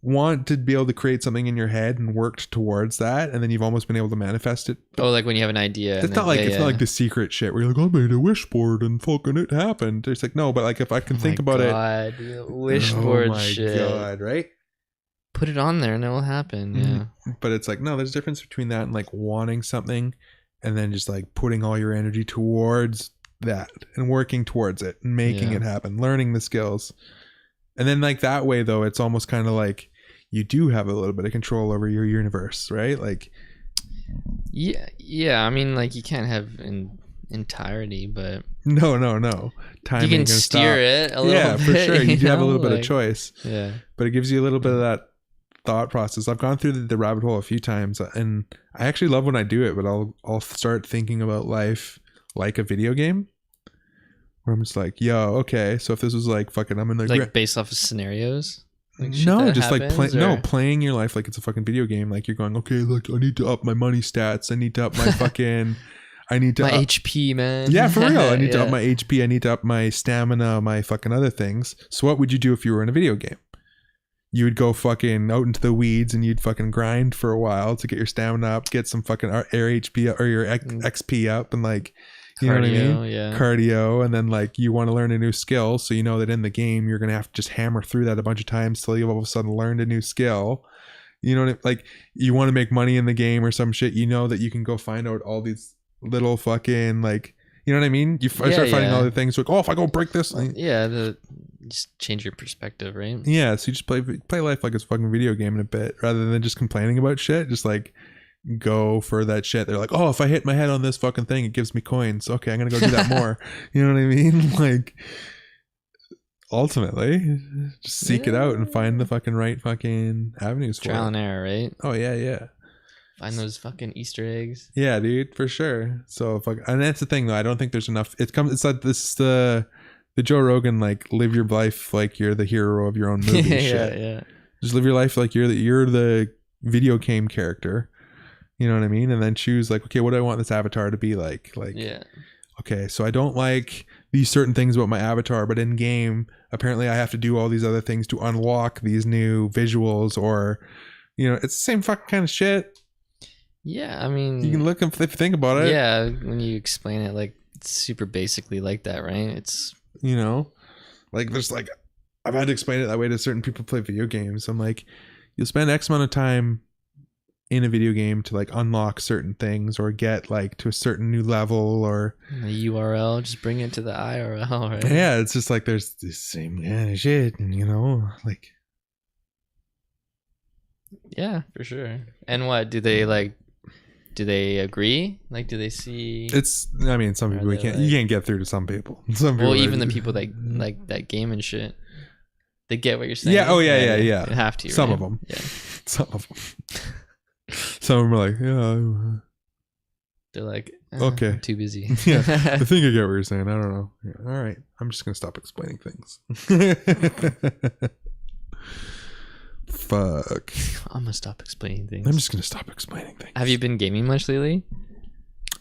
want to be able to create something in your head and worked towards that, and then you've almost been able to manifest it. Oh, like when you have an idea. It's not like it's not like the secret shit where you're like, I made a wish board and fucking it happened. It's like, no, but like if I can think about it, wish board oh my shit. God, right? Put it on there and it'll happen. Yeah. But it's like, no, there's a difference between that and like wanting something and then just like putting all your energy towards that and working towards it and making it happen, learning the skills. And then like that way though, it's almost kind of like you do have a little bit of control over your universe, right? Like yeah, I mean, like you can't have an entirety, but no timing, you can steer it a little bit, for sure. You do have a little bit like, of choice, but it gives you a little bit of that thought process. I've gone through the rabbit hole a few times, and I actually love when I do it, but I'll start thinking about life like a video game, where I'm just like, yo, okay, so if this was like fucking, I'm in like based off of scenarios. Like no, just happens, like playing your life like it's a fucking video game. Like you're going, okay, like I need to up my money stats. I need to up my fucking, I need to my up, HP, man. Yeah, for real. I need to up my HP. I need to up my stamina, my fucking other things. So what would you do if you were in a video game? You would go fucking out into the weeds and you'd fucking grind for a while to get your stamina up, get some fucking air HP or your XP up, and like, you know what I mean? Cardio. And then like you want to learn a new skill. So you know that in the game, you're going to have to just hammer through that a bunch of times till you've all of a sudden learned a new skill. You know what I mean? Like you want to make money in the game or some shit. You know that you can go find out all these little fucking like, you know what I mean? You start finding all the things like, oh, if I go break this. Just change your perspective, right? Yeah. So you just play life like it's a fucking video game in a bit rather than just complaining about shit. Just like go for that shit. They're like, oh, if I hit my head on this fucking thing, it gives me coins. Okay, I'm gonna go do that more. You know what I mean? Like ultimately just seek it out and find the fucking right fucking avenues for trial it. and error, right? Oh yeah. Find those fucking Easter eggs. Yeah, dude, for sure. So and that's the thing though, I don't think there's enough. It's like this is the Joe Rogan like live your life like you're the hero of your own movie shit. Yeah. Just live your life like you're the video game character. You know what I mean? And then choose like, okay, what do I want this avatar to be like? Like, okay, so I don't like these certain things about my avatar, but in game, apparently I have to do all these other things to unlock these new visuals, or, you know, it's the same fucking kind of shit. Yeah, I mean, you can look if you think about it. Yeah, when you explain it, like it's super basically like that, right? It's, you know, like there's like, I've had to explain it that way to certain people who play video games. I'm like, you'll spend X amount of time in a video game to like unlock certain things or get like to a certain new level or the URL, just bring it to the IRL, right? Yeah, it's just like there's the same kind of shit, and you know, like, yeah, for sure. And what do they like? do they agree? Like, do they see? It's. I mean, some people Are you they can't. like- You can't get through to some people. Some people. Well, are even the just- people that like that game and shit, they get what you're saying. Yeah. Oh yeah. They Yeah. have to. Some right? of them. Yeah. Some of them. Some of them are like, yeah. They're like, Okay. I'm too busy. Yeah, I think I get what you're saying. I don't know. Yeah, all right, I'm just gonna stop explaining things. Fuck. I'm gonna stop explaining things. I'm just gonna stop explaining things. Have you been gaming much lately?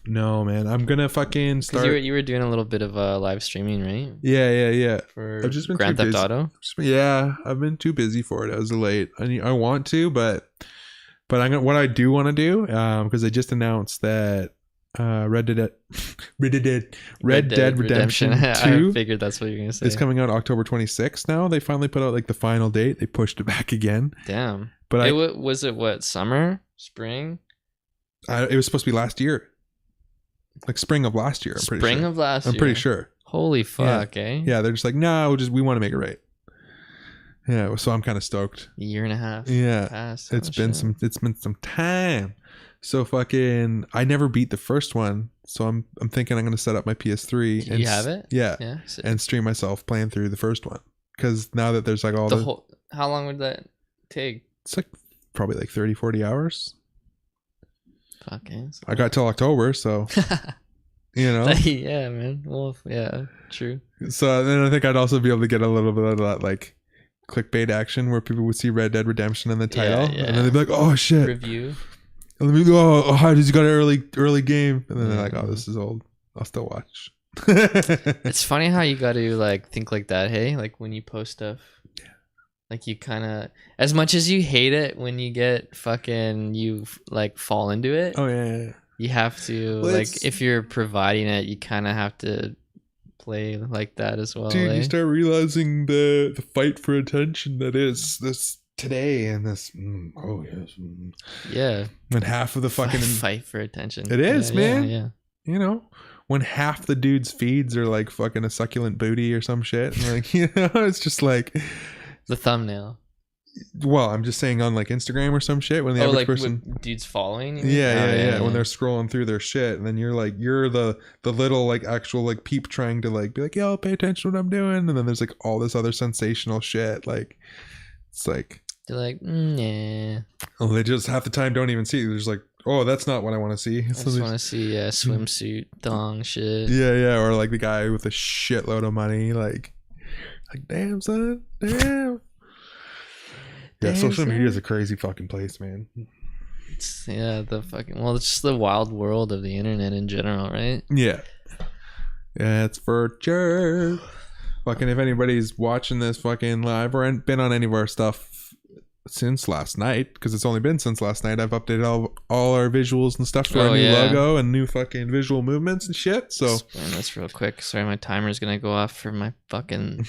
No, man. I'm gonna fucking Because start. you were doing a little bit of live streaming, right? Yeah. For I've just been Grand too Theft busy. Auto. Yeah, I've been too busy for it as of late. I want to, but I'm gonna. What I do want to do, because they just announced that Red Dead Redemption 2 I figured that's what you're gonna say. is coming out October 26th. Now they finally put out like the final date. They pushed it back again. Damn. But Was it what, summer, spring? it was supposed to be last year, like spring of last year. I'm pretty sure. Holy fuck, eh? Yeah, they're just like, no, we want to make it right. Yeah, so I'm kind of stoked. A year and a half. Yeah, Passed. it's Oh, been shit. some time. So fucking, I never beat the first one, so I'm thinking I'm gonna set up my PS3. You have it? Yeah, Yeah. Sick. and stream myself playing through the first one, because now that there's like all the the whole. How long would that take? it's like probably like 30-40 hours. Fuck, eh? I got till October, so you know. Yeah, man. Well, yeah, true. So then I think I'd also be able to get a little bit of that like clickbait action where people would see Red Dead Redemption in the title, Yeah. and then they'd be like, "Oh shit!" Review. And let me go. Oh, how did you got an early game? And then they're like, "Oh, this is old. I'll still watch." It's funny how you got to like think like that. Hey, like when you post stuff. Yeah. Like you kind of, as much as you hate it when you get fucking, you like fall into it. Oh yeah. You have to Well, like it's- if you're providing it, you kind of have to play like that as well. Dude, eh? you start realizing the fight for attention that is this today and this. Oh yes. Yeah. And half of the fucking. Fight for attention. It is, Yeah, man. Yeah. You know, when half the dude's feeds are like fucking a succulent booty or some shit, and like it's just like. The thumbnail. Well, I'm just saying on like Instagram or some shit when the average like person. with dudes following. You mean? Yeah. When they're scrolling through their shit, and then you're the little like actual like peep trying to like be like, yo, pay attention to what I'm doing, and then there's like all this other sensational shit. Like it's like They're like, yeah. well, they just half the time don't even see. They're just like, oh, that's not what I want to see. I So just they- want to see swimsuit thong shit. yeah, or like the guy with a shitload of money, like damn son, damn. Yeah, Damn, social media is son. a crazy fucking place, man. It's it's just the wild world of the internet in general, right? Yeah. Yeah, it's for sure. Fucking if anybody's watching this fucking live or been on any of our stuff since last night, because it's only been since last night, I've updated all our visuals and stuff to our Oh, new yeah. logo and new fucking visual movements and shit. So Explain this real quick. Sorry, my timer's gonna go off for my fucking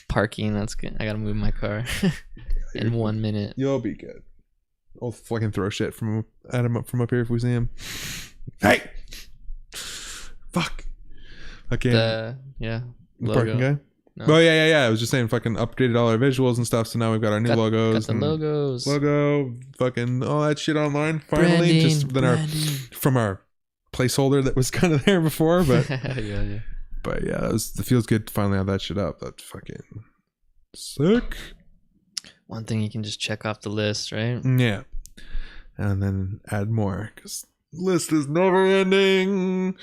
parking. That's good. I gotta move my car in 1 minute. you'll be good. I'll fucking throw shit at him up from up here if we see him. Hey! Fuck. Okay. The The parking logo. guy? No. Oh yeah. I was just saying, fucking updated all our visuals and stuff. So now we've got our new Got logos. the and logos. Logo, fucking all that shit online. Finally, just then from our placeholder that was kind of there before, but yeah. but yeah, it feels good to finally have that shit up. That's fucking sick. One thing you can just check off the list, right? Yeah, and then add more because list is never ending.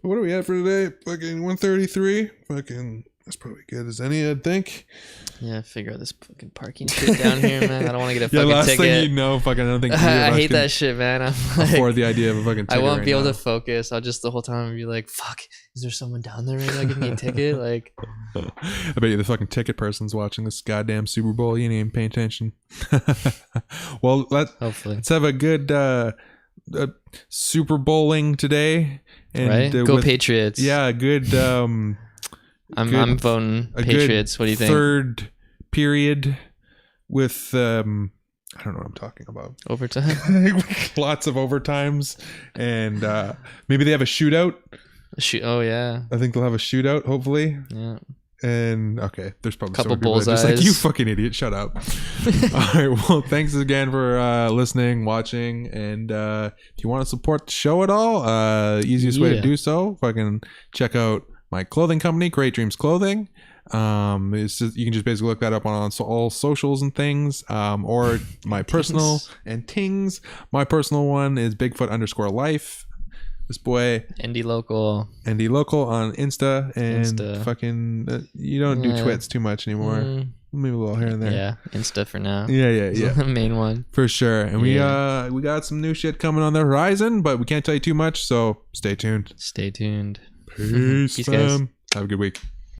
What do we have for today? Fucking 133. Fucking that's probably good as any, I'd think. Yeah, figure out this fucking parking shit down here, man. I don't want to get a Yeah, fucking last ticket. thing you know, fucking I don't think either of I us hate can that shit, man. I'm afford like, the idea of a fucking I ticket won't right be able now. to focus. I'll just the whole time be like, "Fuck, is there someone down there right now giving me a ticket?" Like, I bet you the fucking ticket person's watching this goddamn Super Bowl. You ain't even paying attention. Well, hopefully, let's have a good Super Bowling today. And, right? Go with- Patriots! Yeah, good. I'm voting a Patriots. good What do you think? Third period with I don't know what I'm talking about. Overtime? Lots of overtimes, and maybe they have a shootout. Shoot! Oh yeah, I think they'll have a shootout, hopefully. yeah. And okay, there's probably Couple some people that are just like, bullseyes. you fucking idiot, shut up. All right, well, thanks again for listening, watching, and if you want to support the show at all, easiest way to Yeah. do so, fucking check out my clothing company, Great Dreams Clothing. It's just, you can just basically look that up on all socials and things, or my personal and tings. My personal one is Bigfoot_life. This boy Indie local. Andy Local on Insta and Insta. fucking you don't do Yeah. twits too much anymore. Mm, Maybe a little here and there. yeah, Insta for now. Yeah. The main one. For sure. And we Yeah. we got some new shit coming on the horizon, but we can't tell you too much, so stay tuned. Stay tuned. Peace, Peace, guys. fam. Have a good week.